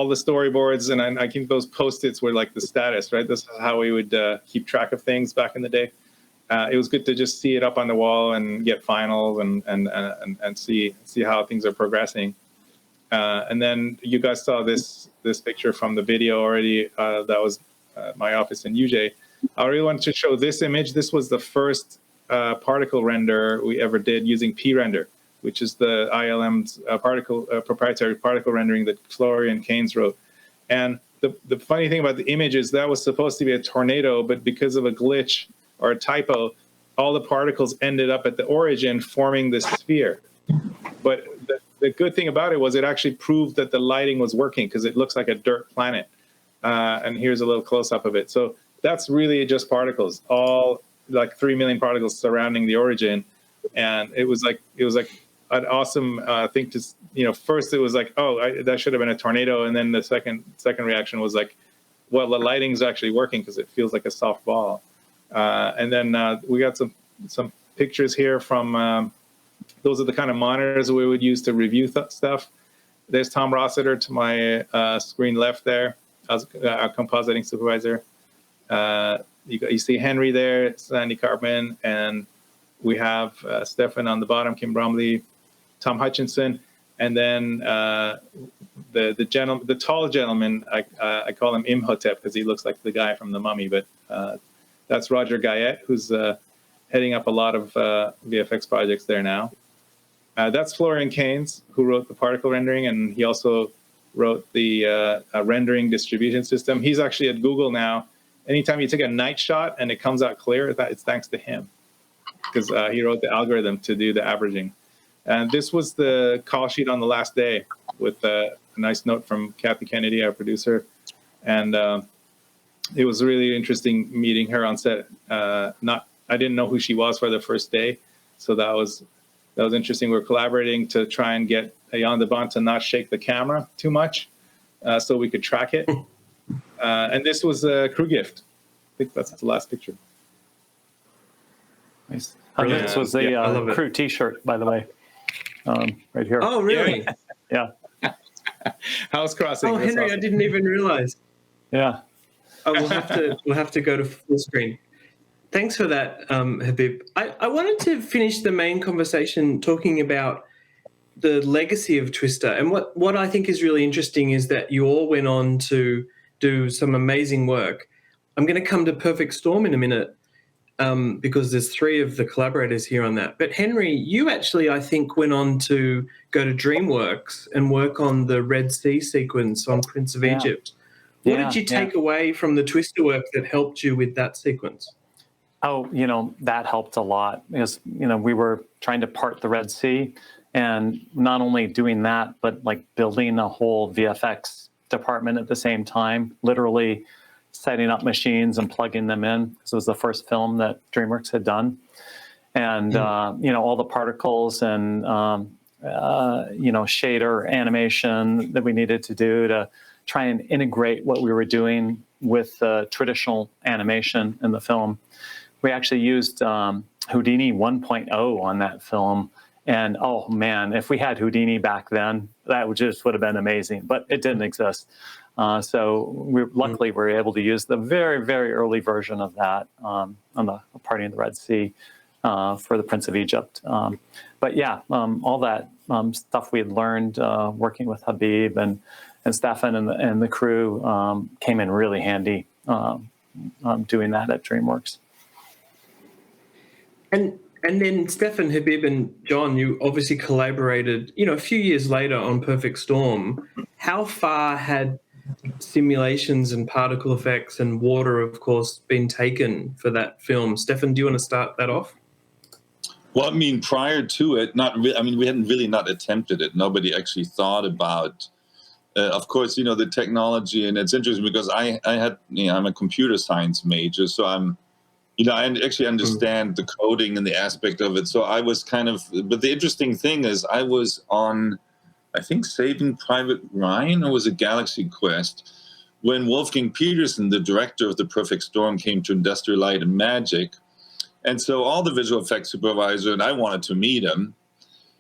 E: the storyboards, and I think those Post-its were like the status, right? This is how we would keep track of things back in the day. It was good to just see it up on the wall and get finals and see how things are progressing. And then you guys saw this picture from the video already. That was my office in UJ. I really wanted to show this image. This was the first particle render we ever did using P-Render, which is the ILM's proprietary particle rendering that Florian Keynes wrote. And the funny thing about the image is that was supposed to be a tornado, but because of a glitch or a typo, all the particles ended up at the origin forming this sphere. But the good thing about it was it actually proved that the lighting was working, because it looks like a dirt planet. And here's a little close-up of it. So that's really just particles, all like 3 million particles surrounding the origin. And it was like an awesome thing to, first it was like, that should have been a tornado. And then the second reaction was like, well, the lighting's actually working because it feels like a soft ball. And then we got some pictures here from, those are the kind of monitors we would use to review stuff. There's Tom Rossiter to my screen left there, as our compositing supervisor. You see Henry there, Sandy Carpman, and we have Stefen on the bottom, Kim Bromley, Tom Hutchinson, and then the tall gentleman. I call him Imhotep because he looks like the guy from The Mummy, but that's Roger Guyette, who's heading up a lot of VFX projects there now. That's Florian Keynes, who wrote the particle rendering, and he also wrote the rendering distribution system. He's actually at Google now. Anytime you take a night shot and it comes out clear, it's thanks to him, because he wrote the algorithm to do the averaging. And this was the call sheet on the last day with a nice note from Kathy Kennedy, our producer. And it was really interesting meeting her on set. I didn't know who she was for the first day, so that was interesting. We were collaborating to try and get Jan de Bont to not shake the camera too much, so we could track it. And this was a crew gift. I think that's the last picture.
G: Nice. This was the crew T-shirt, by the way, right here.
C: Oh, really?
G: Yeah.
E: House crossing.
C: Oh, Henry, awesome. I didn't even realize.
G: Yeah.
C: Oh, we'll have to go to full screen. Thanks for that, Habib. I wanted to finish the main conversation talking about the legacy of Twister. And what I think is really interesting is that you all went on to do some amazing work. I'm going to come to Perfect Storm in a minute because there's 3 of the collaborators here on that. But Henry, you actually, I think, went on to go to DreamWorks and work on the Red Sea sequence on Prince of Egypt. What did you take away from the Twister work that helped you with that sequence?
G: Oh, that helped a lot because, we were trying to part the Red Sea, and not only doing that, but like building a whole VFX department at the same time, literally setting up machines and plugging them in. This was the first film that DreamWorks had done. And, all the particles and, shader animation that we needed to do to try and integrate what we were doing with traditional animation in the film. We actually used Houdini 1.0 on that film. And, oh, man, if we had Houdini back then, that would have been amazing. But it didn't exist. So luckily, we were able to use the very, very early version of that on the party in the Red Sea for the Prince of Egypt. But, yeah, all that stuff we had learned working with Habib and Stefen and the crew came in really handy doing that at DreamWorks.
C: And then Stefen, Habib, and John, you obviously collaborated, a few years later on Perfect Storm. How far had simulations and particle effects and water, of course, been taken for that film? Stefen, do you want to start that off?
B: Well, I mean, prior to it, we hadn't really not attempted it. Nobody actually thought about, of course, the technology. And it's interesting because I'm a computer science major, so I actually understand the coding and the aspect of it. So I was but the interesting thing is I was on, I think, Saving Private Ryan, or was it Galaxy Quest, when Wolfgang Petersen, the director of The Perfect Storm, came to Industrial Light and Magic. And so all the visual effects supervisor, and I wanted to meet him.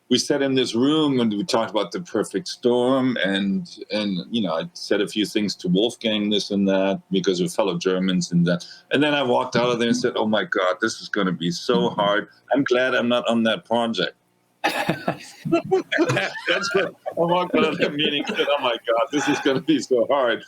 B: We sat in this room and we talked about The Perfect Storm, and I said a few things to Wolfgang, this and that, because we're fellow Germans and that. And then I walked out of there and said, oh my God, this is going to be so hard. I'm glad I'm not on that project. That's what I walked out of that meeting and said, oh my God, this is going to be so hard.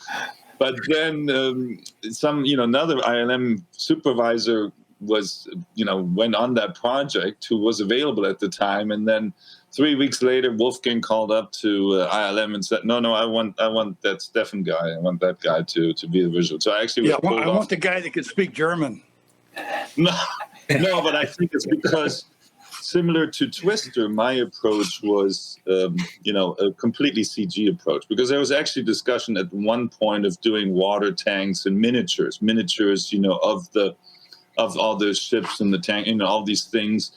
B: But then another ILM supervisor went on that project, who was available at the time. And then 3 weeks later, Wolfgang called up to ILM and said, no, I want that Stefen guy. I want that guy to be the visual. So I actually
D: I want the guy that can speak German.
B: No, but I think it's because similar to Twister, my approach was, a completely CG approach, because there was actually discussion at one point of doing water tanks and miniatures, of all the ships and the tank, all these things.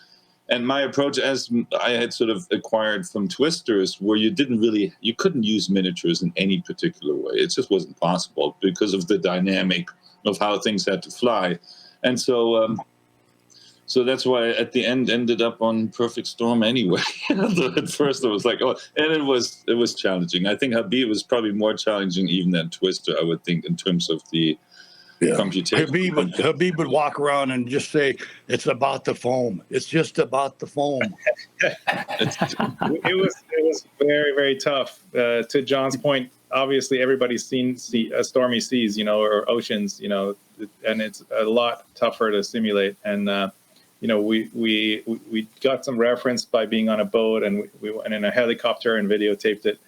B: And my approach, as I had sort of acquired from Twisters, where you couldn't use miniatures in any particular way. It just wasn't possible because of the dynamic of how things had to fly. And so that's why I, at the end, ended up on Perfect Storm anyway. At first I was like, and it was challenging. I think Habib was probably more challenging even than Twister, I would think, in terms of the computation.
D: Habib would walk around and just say, it's about the foam. It's just about the foam.
E: It was very, very tough. To John's point, obviously everybody's seen stormy seas, or oceans, and it's a lot tougher to simulate. And we got some reference by being on a boat, and we went in a helicopter and videotaped it.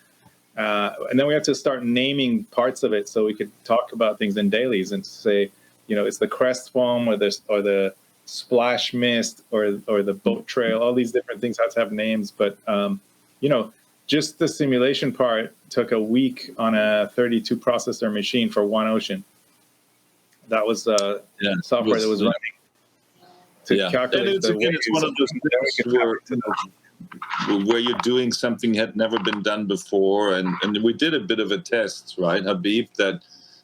E: And then we had to start naming parts of it so we could talk about things in dailies and say, it's the crest foam or the splash mist or the boat trail. All these different things had to have names. But, just the simulation part took a week on a 32 processor machine for one ocean. That was software that was running to calculate the waves. It's one of those things
B: where you're doing something had never been done before, and we did a bit of a test, right, Habib, that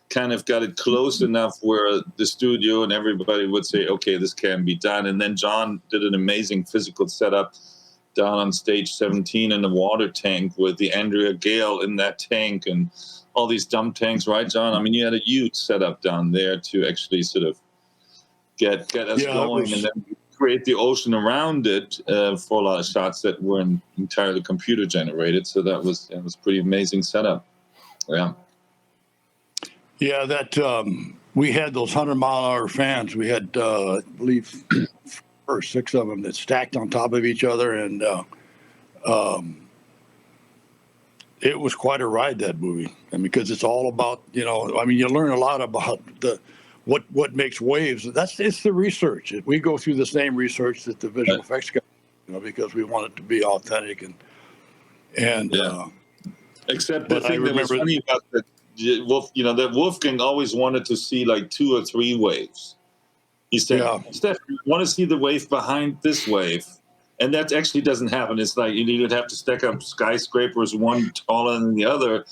B: kind of got it close enough where the studio and everybody would say, okay, this can be done. And then John did an amazing physical setup down on stage 17 in the water tank with the Andrea Gale in that tank and all these dump tanks, right, John? I mean, you had a huge setup down there to actually sort of get us going, and then create the ocean around it for a lot of shots that weren't entirely computer generated. So it was pretty amazing setup.
D: Yeah, that we had those 100-mile-an-hour fans. We had, I believe, 5 or 6 of them that stacked on top of each other, and it was quite a ride, that movie. And because it's all about, you learn a lot about what makes waves. It's the research. We go through the same research that the visual effects guys, because we want it to be authentic and
B: except the thing that was funny about that Wolfgang always wanted to see like 2 or 3 waves. He said, Steph, you want to see the wave behind this wave? And that actually doesn't happen. It's like you'd have to stack up skyscrapers, one taller than the other.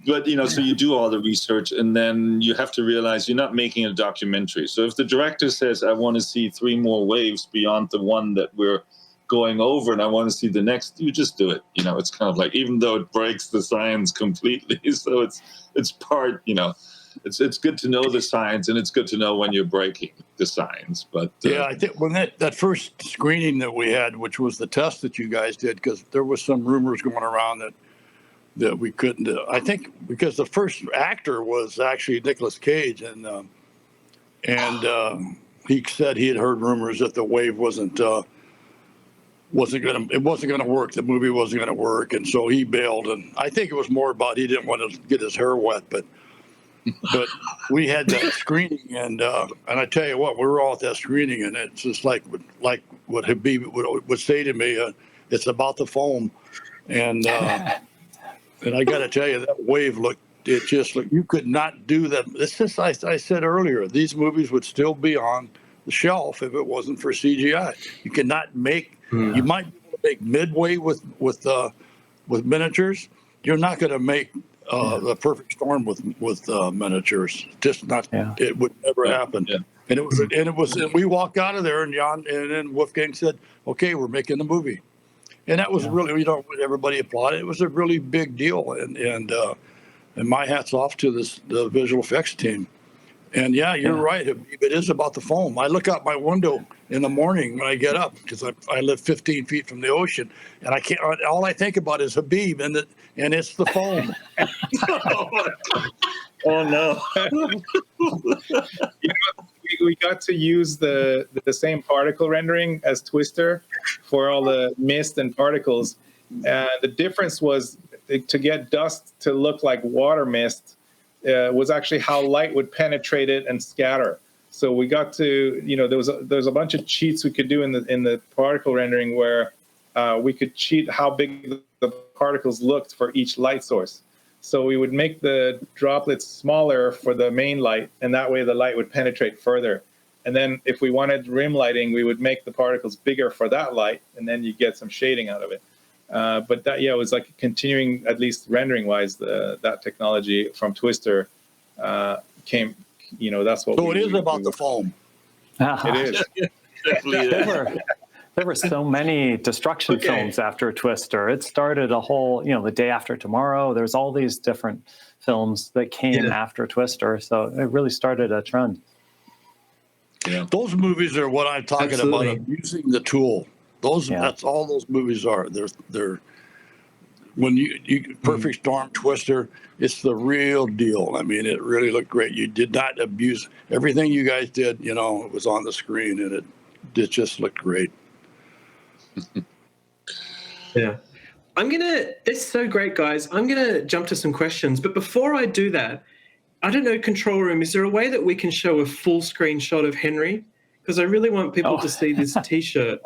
B: But, so you do all the research, and then you have to realize you're not making a documentary. So if the director says, I want to see 3 more waves beyond the one that we're going over, and I want to see the next, you just do it. It's kind of like, even though it breaks the science completely, so it's part, it's good to know the science, and it's good to know when you're breaking the science. But
D: yeah, I think when that first screening that we had, which was the test that you guys did, because there was some rumors going around that we couldn't. I think because the first actor was actually Nicolas Cage, and he said he had heard rumors that the wave wasn't gonna work. The movie wasn't gonna work, and so he bailed. And I think it was more about he didn't want to get his hair wet, but we had that screening, and I tell you what, we were all at that screening, and it's just like what Habib would say to me, it's about the foam, and I got to tell you, that wave just looked, you could not do that. It's just, I said earlier, these movies would still be on the shelf if it wasn't for CGI. You cannot make, you might be able to make midway with miniatures. You're not going to make the perfect storm with miniatures. Just not. Yeah. It would never happen. Yeah. And we walked out of there, and then Wolfgang said, "Okay, we're making the movie," and that was really, everybody applauded. It was a really big deal, and my hat's off to the visual effects team. And you're right. It is about the foam. I look out my window in the morning when I get up, because I live 15 feet from the ocean, and I can't. All I think about is Habib, and it's the foam.
E: Oh no! We got to use the same particle rendering as Twister for all the mist and particles. The difference was to get dust to look like water mist. Was actually how light would penetrate it and scatter. So we got to, there was a bunch of cheats we could do in the particle rendering where we could cheat how big the particles looked for each light source. So we would make the droplets smaller for the main light, and that way the light would penetrate further. And then if we wanted rim lighting, we would make the particles bigger for that light, and then you get some shading out of it. But that, it was like continuing, at least rendering-wise, that technology from Twister came, that's what.
D: So it is about the foam.
E: It is.
G: There were so many destruction films after Twister. It started a whole, The Day After Tomorrow. There's all these different films that came after Twister. So it really started a trend.
B: Yeah.
D: Those movies are what I'm talking about, using the tool. That's all those movies are. They're when you Perfect Storm, Twister, it's the real deal. I mean, it really looked great. You did not abuse everything you guys did. It was on the screen, and it just looked great.
C: Yeah. It's so great, guys. I'm gonna jump to some questions, but before I do that, I don't know, control room, is there a way that we can show a full screen shot of Henry? Because I really want people to see this T-shirt.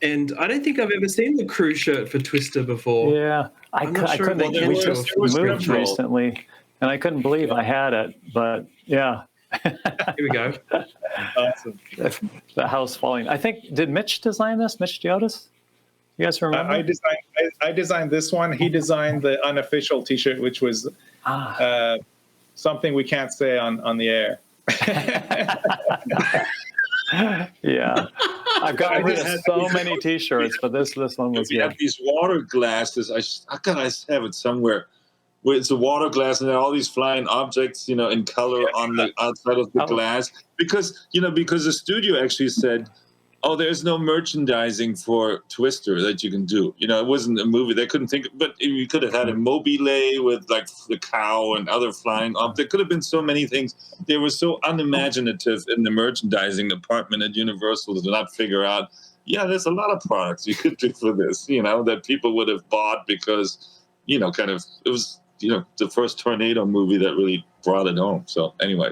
C: And I don't think I've ever seen the crew shirt for Twister before.
G: Yeah, I couldn't. We just moved recently, and I couldn't believe I had it. But yeah,
C: here we go.
E: Awesome.
G: The house falling. I think, did Mitch design this? Mitch Diotis? You guys remember?
E: I designed this one. He designed the unofficial T-shirt, which was something we can't say on the air.
G: Yeah, I've got rid of so many T-shirts, but this one was.
B: We have these water glasses. I have it somewhere. Where it's a water glass, and there are all these flying objects, in color on the outside of the glass. Because the studio actually said, "Oh, there's no merchandising for Twister that you can do." It wasn't a movie. They couldn't think, but you could have had a mobile with like the cow and other flying objects. There could have been so many things. They were so unimaginative in the merchandising department at Universal to not figure out, there's a lot of products you could do for this, that people would have bought because, it was, the first tornado movie that really brought it home. So anyway,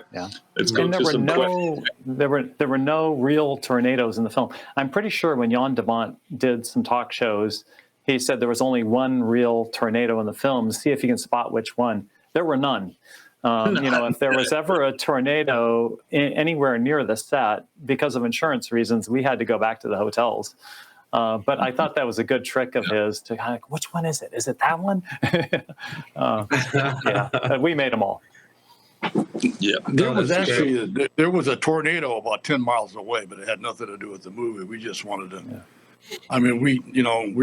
B: let's go to some questions.
G: There were no real tornadoes in the film. I'm pretty sure when Jan de Bont did some talk shows, he said there was only one real tornado in the film. See if you can spot which one. There were none. If there was ever a tornado anywhere near the set, because of insurance reasons, we had to go back to the hotels. But I thought that was a good trick of his to kind of, which one is it? Is it that one? We made them all.
B: Yeah,
D: there was a tornado about 10 miles away, but it had nothing to do with the movie. We just wanted to. Yeah. I mean, we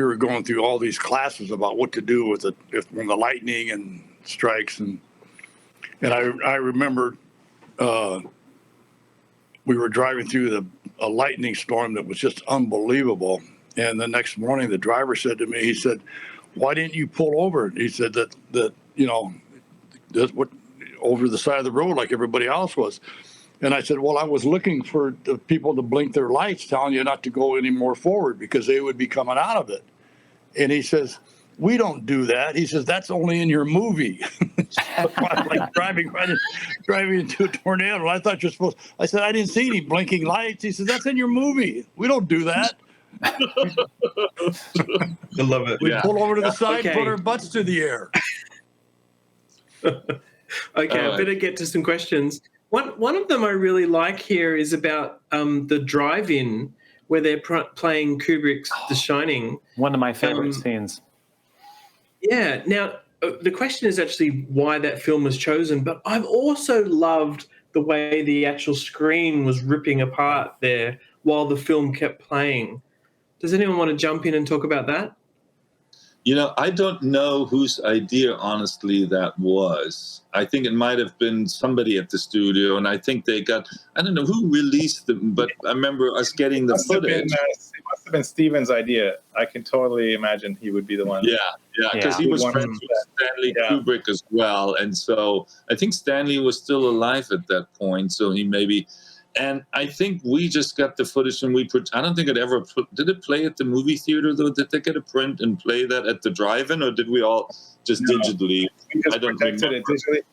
D: were going through all these classes about what to do with it when the lightning and strikes, and And I remember we were driving through a lightning storm that was just unbelievable. And the next morning, the driver said to me, he said, "Why didn't you pull over?" He said that what over the side of the road like everybody else was. And I said, "Well, I was looking for the people to blink their lights, telling you not to go any more forward because they would be coming out of it." And he says, "We don't do that." He says, "That's only in your movie." So I'm like driving into a tornado. I thought you're supposed. I said, "I didn't see any blinking lights." He says, "That's in your movie. We don't do that."
C: I love it.
D: We pull over to the side,
C: Okay.
D: put our butts to the air.
C: Okay, I better get to some questions. One of them I really like here is about the drive-in where they're playing Kubrick's The Shining.
G: One of my favorite scenes.
C: Yeah. Now, the question is actually why that film was chosen, but I've also loved the way the actual screen was ripping apart there while the film kept playing. Does anyone want to jump in and talk about that?
B: I don't know whose idea, honestly, that was. I think it might have been somebody at the studio, and I think I don't know who released them, but I remember us getting the footage.
E: It must have been Steven's idea. I can totally imagine he would be the one.
B: Yeah, because he was friends with Stanley Kubrick as well, and so I think Stanley was still alive at that point, so he maybe... And I think we just got the footage and I don't think it ever... Did it play at the movie theater, though? Did they get a print and play that at the drive-in, or did we all just digitally?
E: We just protected it digitally.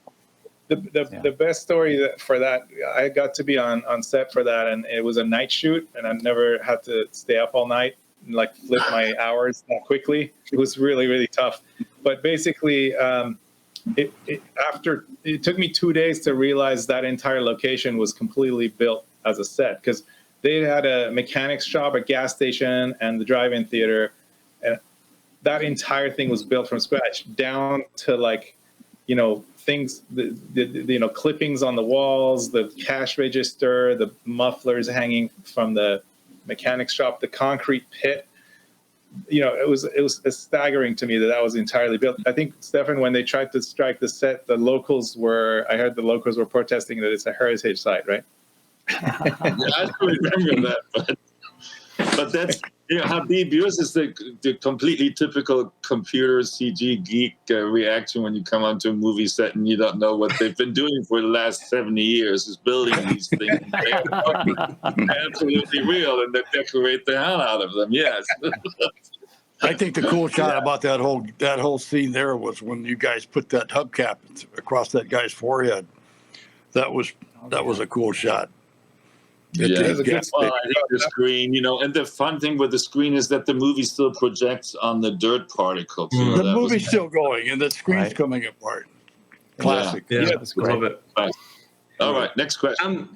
E: The best story for that, I got to be on set for that, and it was a night shoot, and I've never had to stay up all night and flip my hours that quickly. It was really, really tough. But basically... It took me 2 days to realize that entire location was completely built as a set, because they had a mechanics shop, a gas station, and the drive-in theater, and that entire thing was built from scratch, down to things, the clippings on the walls, the cash register, the mufflers hanging from the mechanics shop, the concrete pit. It was staggering to me that was entirely built. I think, Stefen, when they tried to strike the set, I heard the locals were protesting that it's a heritage site, right?
B: I don't remember that, but that's, Habib, yours is the completely typical computer CG geek reaction when you come onto a movie set and you don't know what they've been doing for the last 70 years, is building these things. They're absolutely real, and they decorate the hell out of them, yes.
D: I think the cool shot about that whole scene there was when you guys put that hubcap across that guy's forehead. That was a cool shot.
B: I think the screen, and the fun thing with the screen is that the movie still projects on the dirt particles.
D: The movie's still going, and the screen's coming apart. Classic.
C: Yeah, that's great. Love it.
B: Nice. All right, next question.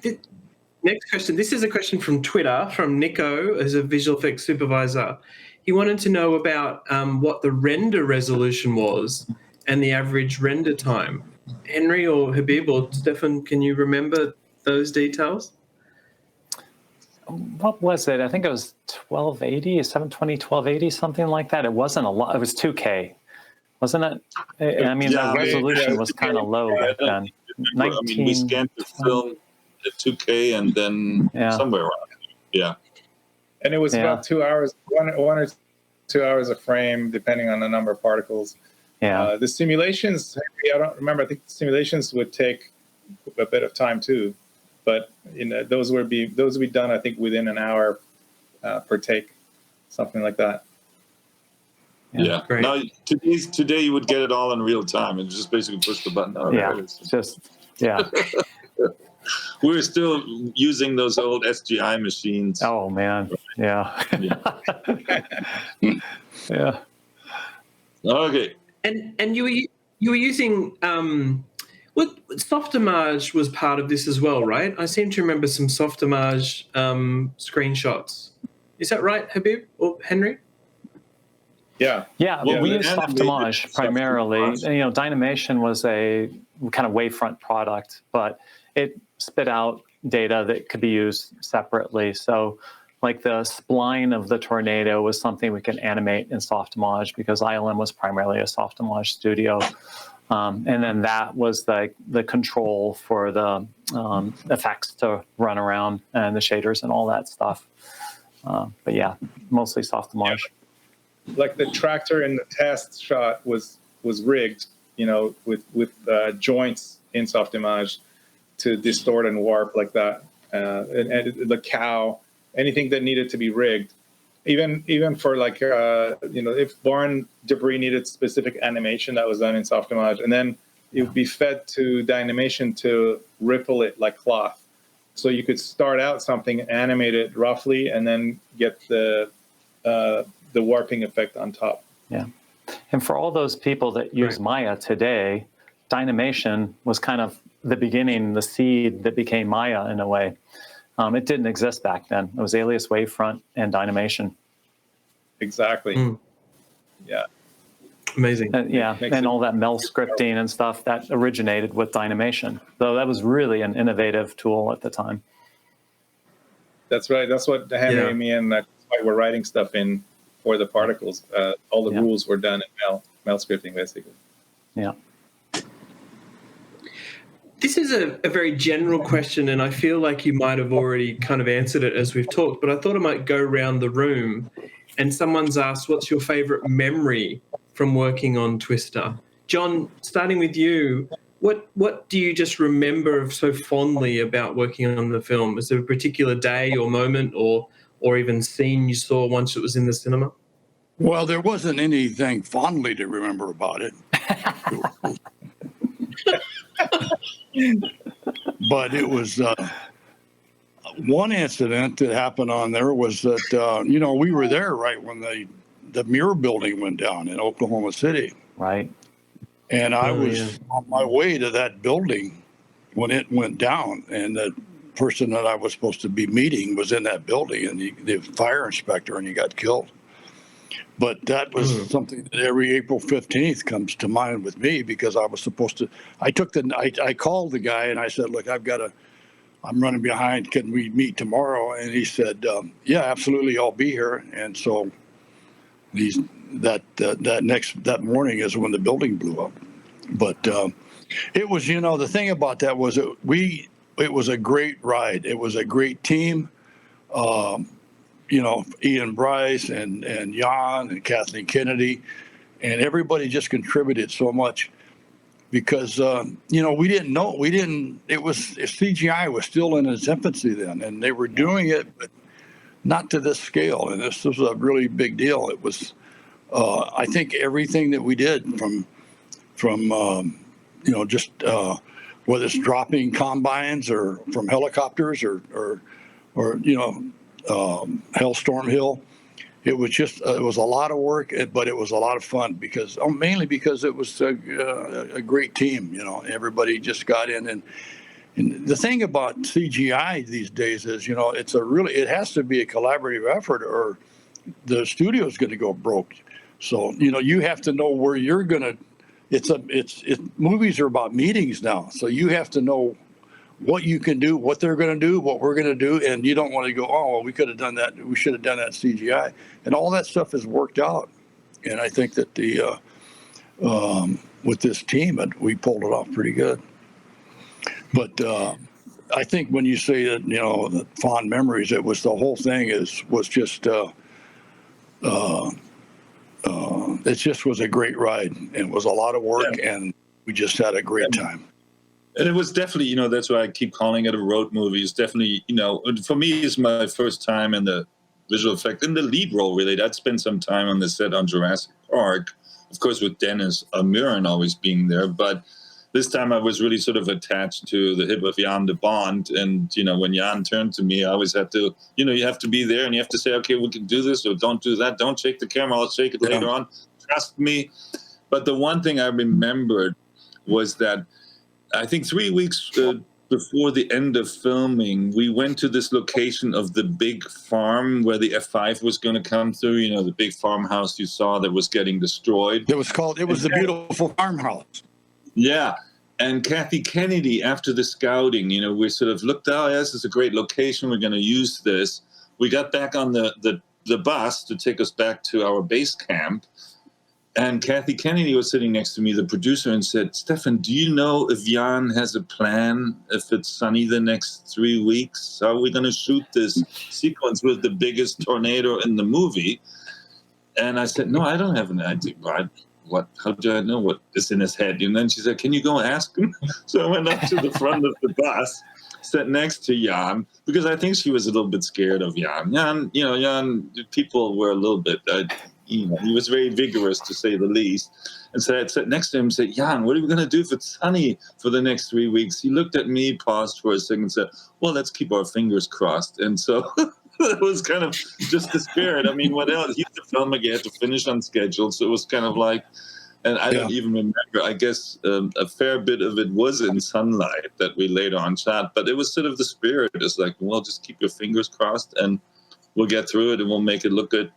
C: Next question. This is a question from Twitter, from Nico, as a visual effects supervisor. He wanted to know about what the render resolution was and the average render time. Henry or Habib or Stefen, can you remember those details?
G: What was it? I think it was 1280, 720, 1280, something like that. It wasn't a lot. It was 2K, wasn't it? I mean, the resolution was kind of low back then.
B: We scanned the film at 2K and then somewhere around. Yeah.
E: And it was about 2 hours, one or 2 hours a frame, depending on the number of particles.
G: Yeah.
E: The simulations, I don't remember. I think the simulations would take a bit of time too, but those would be done, I think, within an hour per take, something like that.
B: Yeah.
C: Great.
B: Now today you would get it all in real time and just basically push the button. We're still using those old SGI machines.
G: Oh man, yeah. Yeah.
B: Okay.
C: And you were using Softimage was part of this as well, right? I seem to remember some Softimage screenshots. Is that right, Habib or Henry?
G: Yeah, we use Softimage primarily. Dynamation was a kind of wavefront product, but it spit out data that could be used separately. So like the spline of the tornado was something we can animate in Softimage because ILM was primarily a Softimage studio. And then that was the control for the effects to run around and the shaders and all that stuff. But yeah, mostly soft image.
E: Like the tractor in the test shot was rigged, with joints in soft image to distort and warp like that. And the cow, anything that needed to be rigged, even for like if barn debris needed specific animation, that was done in soft image, and then it would be fed to Dynamation to ripple it like cloth. So you could start out something, animate it roughly, and then get the warping effect on top.
G: Yeah. And for all those people that use Maya today, Dynamation was kind of the beginning, the seed that became Maya in a way. It didn't exist back then. It was Alias Wavefront and Dynamation.
E: Exactly. Yeah.
C: Amazing.
G: And all that MEL scripting and stuff that originated with Dynamation. So that was really an innovative tool at the time.
E: That's right. That's what Henry and me, and that's why we're writing stuff in for the particles. All the rules were done in MEL scripting, basically.
G: Yeah.
C: This is a very general question, and I feel like you might have already kind of answered it as we've talked, but I thought I might go around the room. And someone's asked, what's your favorite memory from working on Twister? John, starting with you, what do you just remember so fondly about working on the film? Is there a particular day or moment or even scene you saw once it was in the cinema?
D: Well, there wasn't anything fondly to remember about it. But it was one incident that happened on there was that, we were there right when the Muir building went down in Oklahoma City.
G: Right.
D: And I was on my way to that building when it went down, and the person that I was supposed to be meeting was in that building, and the fire inspector, and he got killed. But that was something that every April 15th comes to mind with me, because I was supposed to, I called the guy and I said, look, I'm running behind. Can we meet tomorrow? And he said, yeah, absolutely. I'll be here. And so that morning is when the building blew up. But it was, the thing about that was it was a great ride. It was a great team. Ian Bryce and Jan and Kathleen Kennedy, and everybody just contributed so much, because, we didn't know, CGI was still in its infancy then, and they were doing it, but not to this scale. And this was a really big deal. It was, I think everything that we did from just whether it's dropping combines or from helicopters or Hellstorm Hill. It was a lot of work, but it was a lot of fun mainly because it was a great team. Everybody just got in, and the thing about CGI these days is, it has to be a collaborative effort, or the studio is going to go broke. So you have to know where you're going to. Movies are about meetings now, so you have to know what you can do, what they're going to do, what we're going to do, and you don't want to go, oh, well, we could have done that. We should have done that CGI, and all that stuff has worked out. And I think that with this team, we pulled it off pretty good. But I think when you say that, the fond memories, it was the whole thing was just it just was a great ride, and it was a lot of work, and we just had a great time.
B: And it was definitely, that's why I keep calling it a road movie. It's definitely, for me, it's my first time in the visual effect, in the lead role, really. I'd spent some time on the set on Jurassic Park, of course, with Dennis Muren always being there. But this time I was really sort of attached to the hip of Jan de Bond. And, when Jan turned to me, I always had to, you have to be there, and you have to say, okay, we can do this, or don't do that. Don't shake the camera. I'll shake it later on. Trust me. But the one thing I remembered was that I think 3 weeks before the end of filming, we went to this location of the big farm where the F5 was going to come through, the big farmhouse you saw that was getting destroyed.
D: It was the beautiful farmhouse.
B: Yeah. And Kathy Kennedy, after the scouting, we sort of looked, oh, yes, it's a great location. We're going to use this. We got back on the bus to take us back to our base camp. And Kathy Kennedy was sitting next to me, the producer, and said, Stefen, do you know if Jan has a plan if it's sunny the next 3 weeks? How are we going to shoot this sequence with the biggest tornado in the movie? And I said, no, I don't have an idea. How do I know what is in his head? And then she said, can you go ask him? So I went up to the front of the bus, sat next to Jan, because I think she was a little bit scared of Jan. Jan, people were a little bit... he was very vigorous, to say the least. And so I sat next to him and said, Jan, what are we going to do if it's sunny for the next 3 weeks? He looked at me, paused for a second, and said, well, let's keep our fingers crossed. And so it was kind of just the spirit. I mean, what else? He's the filmmaker, he had to finish on schedule. So it was kind of like, and I don't even remember, I guess a fair bit of it was in sunlight that we later on shot. But it was sort of the spirit. It's like, well, just keep your fingers crossed and we'll get through it and we'll make it look good.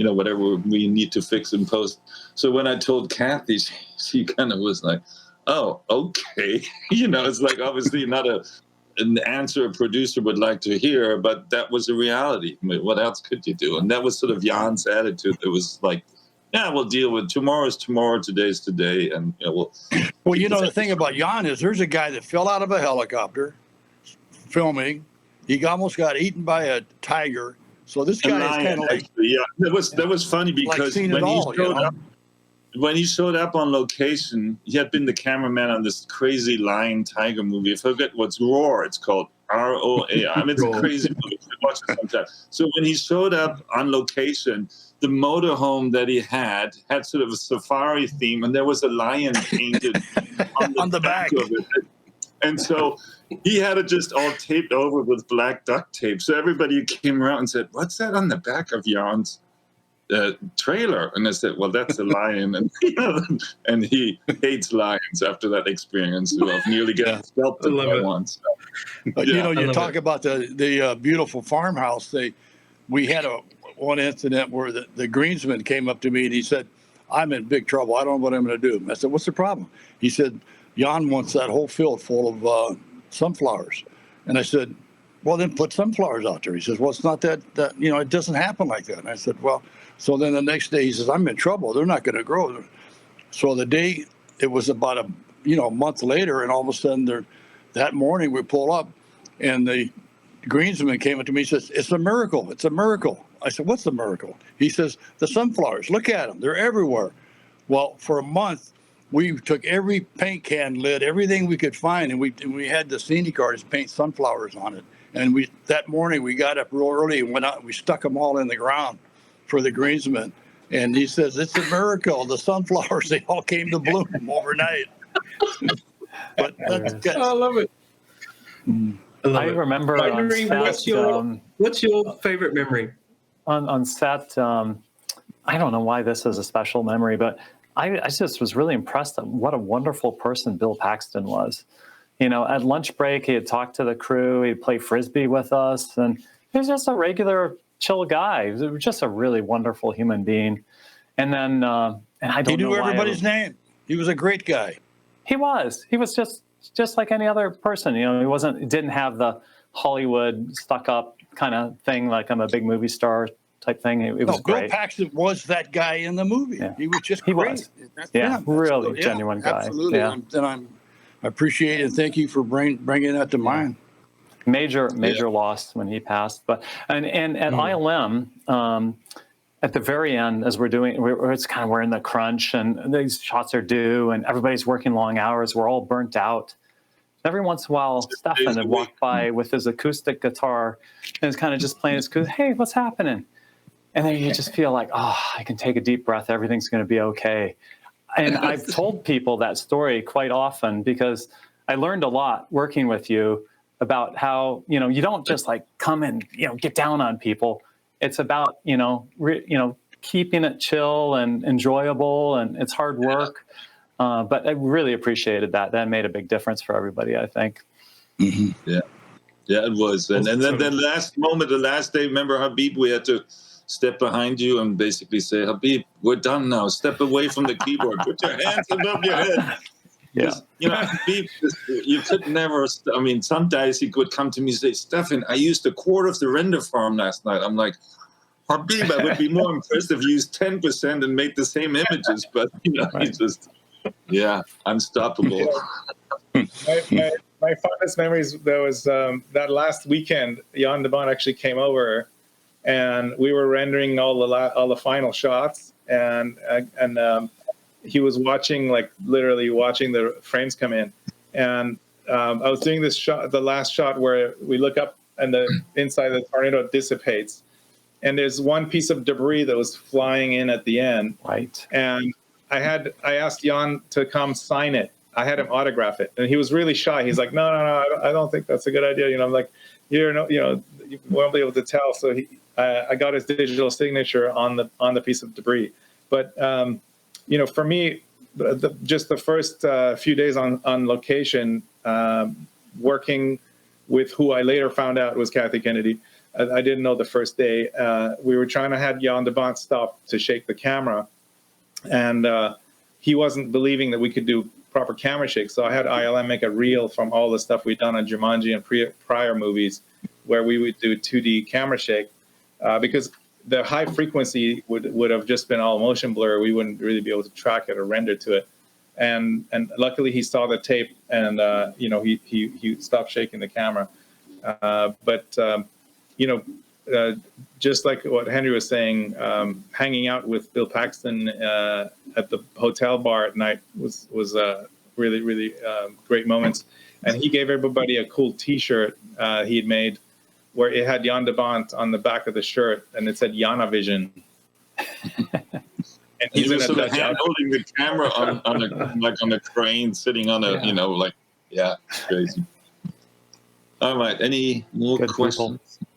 B: Whatever we need to fix in post. So when I told Kathy, she kind of was like, oh, okay. It's like obviously not an answer a producer would like to hear, but that was a reality. I mean, what else could you do? And that was sort of Jan's attitude. It was like, yeah, we'll deal with tomorrow's tomorrow, today's today. And Well,
D: the thing about Jan is there's a guy that fell out of a helicopter filming. He almost got eaten by a tiger. So this guy is kind of like,
B: that was funny because when he showed up on location, he had been the cameraman on this crazy lion tiger movie. I forget what's Roar. It's called ROA. I mean, it's a crazy movie. You should watch it sometime. So when he showed up on location, the motorhome that he had sort of a safari theme, and there was a lion painted on the back of it. And so he had it just all taped over with black duct tape. So everybody came around and said, what's that on the back of Jan's trailer? And I said, well, that's a lion. And he hates lions after that experience of nearly getting sculpted by once.
D: You talk about the beautiful farmhouse. We had one incident where the greensman came up to me and he said, I'm in big trouble. I don't know what I'm going to do. I said, what's the problem? He said, Jan wants that whole field full of sunflowers. And I said, well, then put sunflowers out there. He says, well, it's not that it doesn't happen like that. And I said, well, so then the next day he says, I'm in trouble. They're not going to grow. So the day, it was about a month later, and all of a sudden that morning we pull up and the greensman came up to me and says, it's a miracle. It's a miracle. I said, what's the miracle? He says, the sunflowers, look at them. They're everywhere. Well, for a month, we took every paint can lid, everything we could find, and we had the scenic artist paint sunflowers on it. And that morning we got up real early and went out and we stuck them all in the ground for the greensman. And he says, it's a miracle. The sunflowers, they all came to bloom overnight. But that's good.
C: I love it.
G: I remember on set,
C: what's your favorite memory?
G: On set, I don't know why this is a special memory, but I just was really impressed at what a wonderful person Bill Paxton was. At lunch break, he had talked to the crew, he'd play Frisbee with us, and he was just a regular chill guy. He was just a really wonderful human being. And then, and I don't know why.
D: He knew everybody's name. He was a great guy.
G: He was just like any other person. He didn't have the Hollywood stuck up kind of thing, like I'm a big movie star type thing. It was great.
D: Bill Paxton was that guy in the movie. Yeah. He was just great.
G: Really genuine guy.
D: Absolutely. Yeah. And I appreciate it. Thank you for bringing that to mind.
G: Major loss when he passed. But and at ILM, at the very end, as we're in the crunch and these shots are due and everybody's working long hours. We're all burnt out. Every once in a while, Stefen would walk by with his acoustic guitar and is kind of just playing his acoustic. Hey, what's happening? And then you just feel like, I can take a deep breath. Everything's going to be okay. And I've told people that story quite often because I learned a lot working with you about how, you don't just like come and, get down on people. It's about, keeping it chill and enjoyable, and it's hard work. But I really appreciated that. That made a big difference for everybody, I think.
B: Mm-hmm. Yeah, it was. And then the last moment, the last day, remember, Habib, we had to step behind you and basically say, Habib, we're done now. Step away from the keyboard. Put your hands above your head. Yeah. Habib, you could never, some days he could come to me and say, Stefen, I used a quarter of the render farm last night. I'm like, Habib, I would be more impressed if you used 10% and made the same images, but he's just, unstoppable.
E: My fondest memories, there was that last weekend, Jan de Bont actually came over, and we were rendering all the final shots, and he was watching, like literally watching the frames come in, and I was doing this shot, the last shot where we look up and the inside of the tornado dissipates, and there's one piece of debris that was flying in at the end,
G: Right.
E: and I asked Jan to come sign it. I had him autograph it, and he was really shy. He's like, no, I don't think that's a good idea. I'm like, you won't be able to tell. So I got his digital signature on the piece of debris. But for me, just the first few days on location, working with who I later found out was Kathy Kennedy. I didn't know the first day. We were trying to have Jan de Bont stop to shake the camera, and he wasn't believing that we could do proper camera shake. So I had ILM make a reel from all the stuff we'd done on Jumanji and prior movies where we would do 2D camera shake because the high frequency would have just been all motion blur. We wouldn't really be able to track it or render to it. And luckily he saw the tape and, he stopped shaking the camera. Just like what Henry was saying, hanging out with Bill Paxton at the hotel bar at night was really, really great moments. And he gave everybody a cool T-shirt he had made where it had Jan de Bont on the back of the shirt, and it said Jana Vision. And
B: he was sort of holding the camera on a crane, sitting on a, it's crazy. All right, any more questions?
G: People.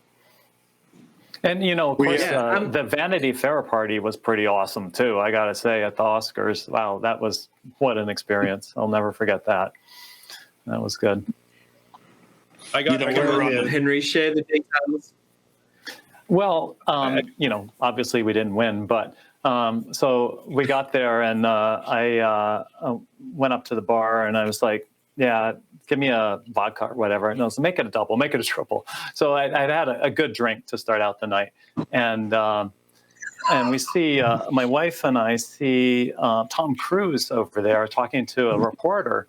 G: And, of course, the Vanity Fair party was pretty awesome, too. I got to say, at the Oscars, wow, that was what an experience. I'll never forget that. That was good.
C: I got Henry, share the details.
G: Well, obviously we didn't win, but so we got there and I went up to the bar and I was like, yeah, give me a vodka or whatever. No, so make it a double, make it a triple. So I'd had a good drink to start out the night. And we see, my wife and I see Tom Cruise over there talking to a reporter.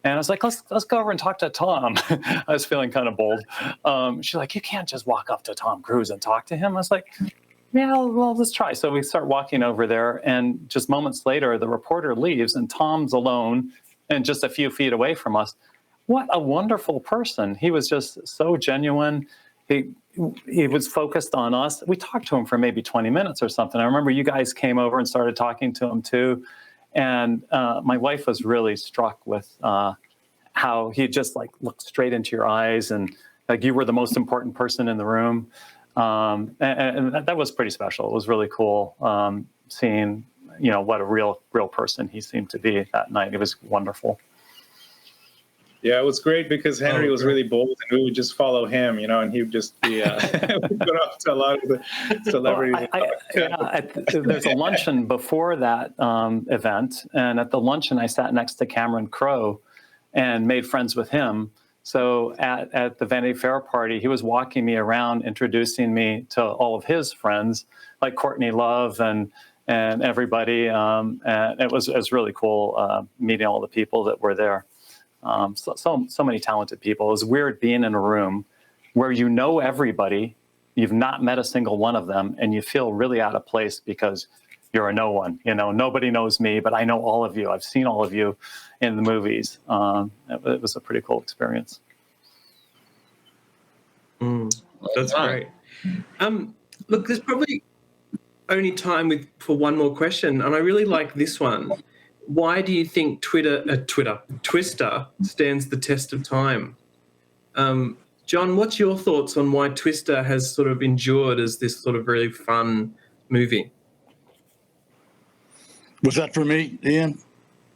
G: And I was like, let's go over and talk to Tom. I was feeling kind of bold. She's like, you can't just walk up to Tom Cruise and talk to him. I was like, yeah, well, let's try. So we start walking over there. And just moments later, the reporter leaves and Tom's alone and just a few feet away from us. What a wonderful person. He was just so genuine. He was focused on us. We talked to him for maybe 20 minutes or something. I remember you guys came over and started talking to him too. And my wife was really struck with how he just like looked straight into your eyes and like you were the most important person in the room. And that was pretty special. It was really cool seeing, what a real person he seemed to be that night. It was wonderful.
E: Yeah, it was great because Henry was really bold and we would just follow him, and he would just be go up to a lot of the celebrities.
G: There's a luncheon before that event, and at the luncheon I sat next to Cameron Crowe and made friends with him. So at the Vanity Fair party, he was walking me around, introducing me to all of his friends, like Courtney Love and everybody. And it was really cool meeting all the people that were there. So many talented people. It was weird being in a room where you know everybody, you've not met a single one of them, and you feel really out of place because you're a no one. Nobody knows me, but I know all of you. I've seen all of you in the movies. It was a pretty cool experience.
C: That's great. Look, there's probably only time for one more question, and I really like this one. Why do you think Twister stands the test of time? John, what's your thoughts on why Twister has sort of endured as this sort of really fun movie?
D: Was that for me, Ian?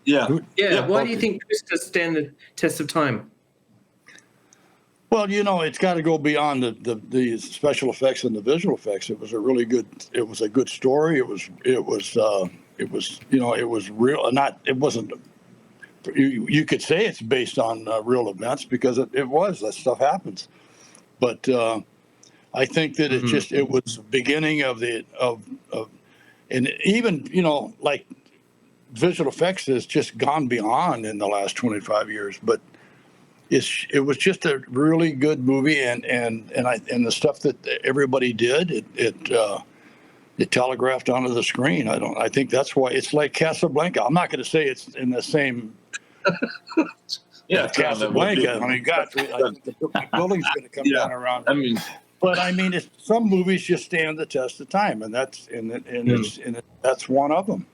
C: Yeah. Why do you think Twister stands the test of time?
D: Well, it's got to go beyond the special effects and the visual effects. It was a good story. It was real. It wasn't. You could say it's based on real events because it was. That stuff happens. But I think that it was the beginning of and even, like visual effects has just gone beyond in the last 25 years, but it was just a really good movie, and the stuff that everybody did, it telegraphed onto the screen. I think that's why it's like Casablanca. I'm not going to say it's in the same Casablanca. I mean, God, I think the building's going to come down around.
B: I mean,
D: but I mean, some movies just stand the test of time, and that's that's one of them.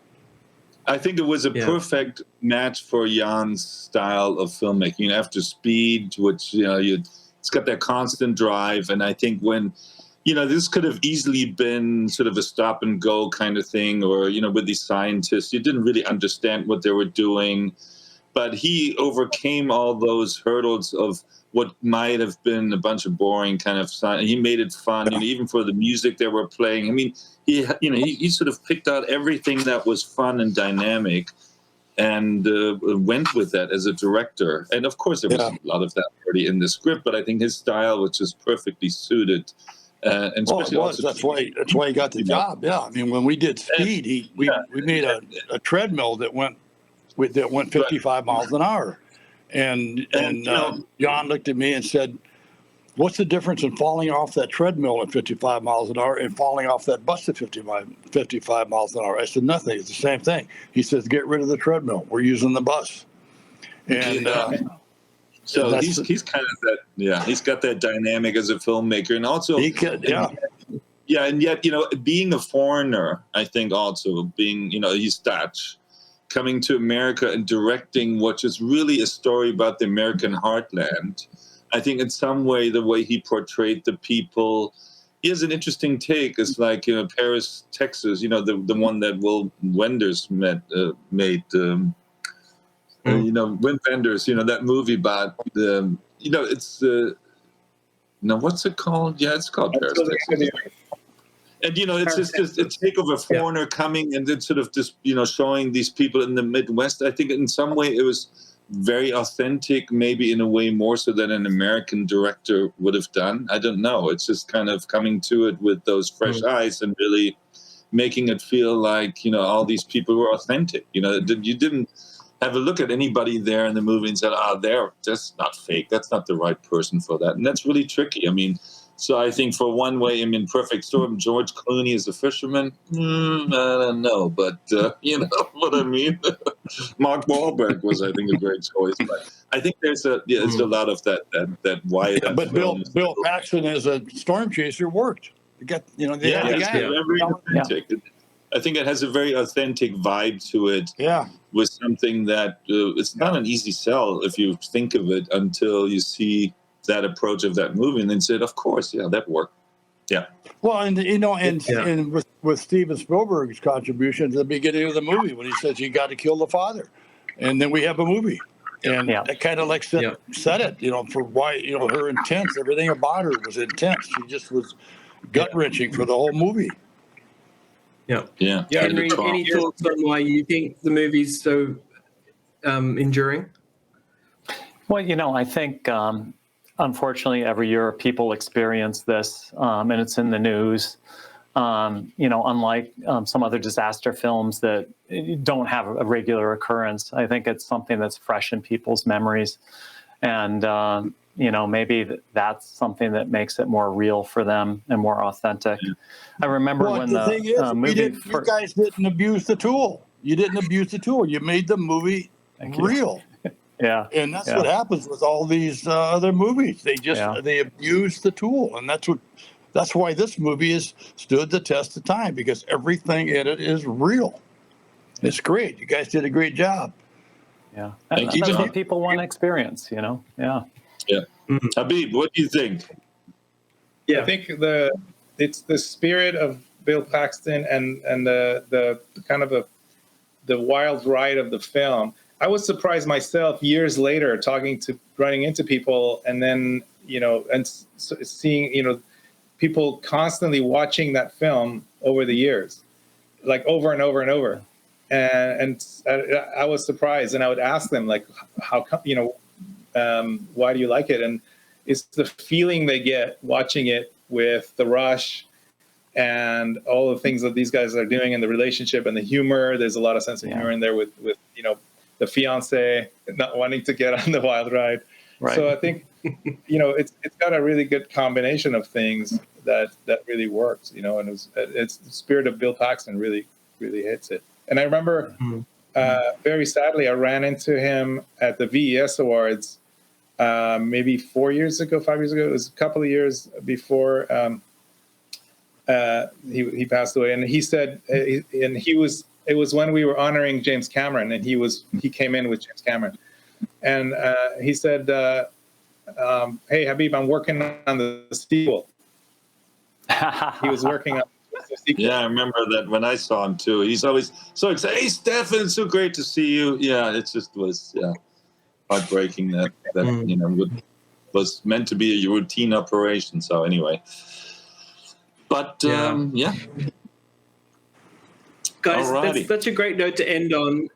B: I think it was a perfect match for Jan's style of filmmaking. After Speed, which it's got that constant drive, and I think when this could have easily been sort of a stop and go kind of thing, or with these scientists, you didn't really understand what they were doing, but he overcame all those hurdles of what might have been a bunch of boring kind of science. He made it fun, even for the music they were playing. I mean, he sort of picked out everything that was fun and dynamic, and went with that as a director. And of course, there was a lot of that already in the script, but I think his style was just perfectly suited. And especially
D: that's why he got the job. Yeah, I mean, when we did Speed, we made a treadmill that went 55 miles an hour, and Jan looked at me and said, "What's the difference in falling off that treadmill at 55 miles an hour and falling off that bus at 55 miles an hour?" I said, "Nothing. It's the same thing." He says, "Get rid of the treadmill. We're using the bus." And
B: so he's kind of that. Yeah, he's got that dynamic as a filmmaker, and also
D: he could.
B: Yeah, and yet being a foreigner, I think also being he's Dutch, coming to America and directing what is really a story about the American heartland. I think in some way, the way he portrayed the people, he has an interesting take. It's like, Paris, Texas, the one that Will Wenders made, Wim Wenders, that movie about the, it's, what's it called? Yeah, it's called Paris, Texas. And, it's just a take of a foreigner coming and then sort of just, showing these people in the Midwest. I think in some way it was very authentic, maybe in a way more so than an American director would have done. I don't know. It's just kind of coming to it with those fresh eyes and really making it feel like, all these people were authentic. You didn't have a look at anybody there in the movie and said, that's not fake. That's not the right person for that. And that's really tricky. I mean, so I think for one way, Perfect Storm, George Clooney as a fisherman, I don't know, but you know what I mean? Mark Wahlberg was, I think, a great choice. But I think there's a lot of that wide.
D: Yeah, but Bill Paxton as a storm chaser worked. You got, very
B: authentic. I think it has a very authentic vibe to it.
D: Yeah.
B: With something that it's not an easy sell if you think of it until you see that approach of that movie and then said, of course, that worked. Yeah.
D: Well, and with Steven Spielberg's contribution at the beginning of the movie when he says you got to kill the father, and then we have a movie, and that kind of like set it, for why her intense, everything about her was intense. She just was gut wrenching for the whole movie.
C: Yeah. Henry, any thoughts on why you think the movie's so enduring?
G: Well, I think. Unfortunately, every year people experience this, and it's in the news. Unlike some other disaster films that don't have a regular occurrence, I think it's something that's fresh in people's memories, and maybe that's something that makes it more real for them and more authentic. I remember when the thing is, movie
D: you guys didn't abuse the tool. You didn't abuse the tool. You made the movie real.
G: Yeah,
D: and that's what happens with all these other movies. They just they abuse the tool, and that's why this movie has stood the test of time, because everything in it is real. It's great. You guys did a great job.
G: Yeah, that's what people want to experience. Yeah.
B: Habib, what do you think?
E: I think it's the spirit of Bill Paxton and the kind of the wild ride of the film. I was surprised myself years later, running into people, and then and seeing people constantly watching that film over the years, like over and over and over, and I was surprised, and I would ask them like, how come why do you like it? And it's the feeling they get watching it with the rush and all the things that these guys are doing and the relationship and the humor. There's a lot of sense of humor in there with you know, the fiance not wanting to get on the wild ride.
G: Right.
E: So I think, you know, it's got a really good combination of things that really works, you know, and it's the spirit of Bill Paxton really hits it. And I remember very sadly, I ran into him at the VES Awards maybe 5 years ago. It was a couple of years before he passed away. And he said, it was when we were honoring James Cameron, and he came in with James Cameron. And he said, hey, Habib, I'm working on the sequel. He was working on the sequel.
B: Yeah, I remember that when I saw him too. He's always so excited. Hey, Stefen, it's so great to see you. Yeah, it just was heartbreaking that you know, was meant to be a routine operation. So anyway, but yeah.
C: Guys,
B: Alrighty.
C: that's such a great note to end on.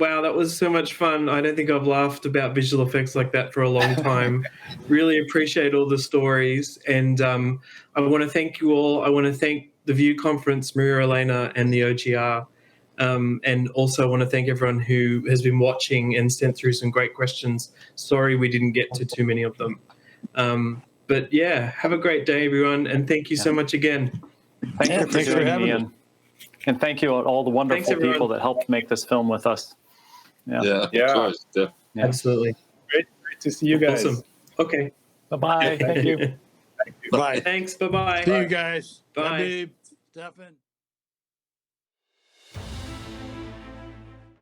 C: Wow, that was so much fun. I don't think I've laughed about visual effects like that for a long time. Really appreciate all the stories. And I want to thank you all. I want to thank the VIEWConference, Maria Elena, and the OGR. And also I want to thank everyone who has been watching and sent through some great questions. Sorry we didn't get to too many of them. But yeah, have a great day, everyone. And thank you so much again.
G: Thank you for joining me in. And thank you to all the wonderful people that helped make this film with us.
B: Yeah. Of course. Yeah.
C: Absolutely.
E: Great to see you guys.
C: Awesome. Okay.
G: Bye-bye. Thank you.
D: Bye.
C: Thanks. Bye-bye.
D: See you guys.
C: Bye.
D: Habib, Stefen.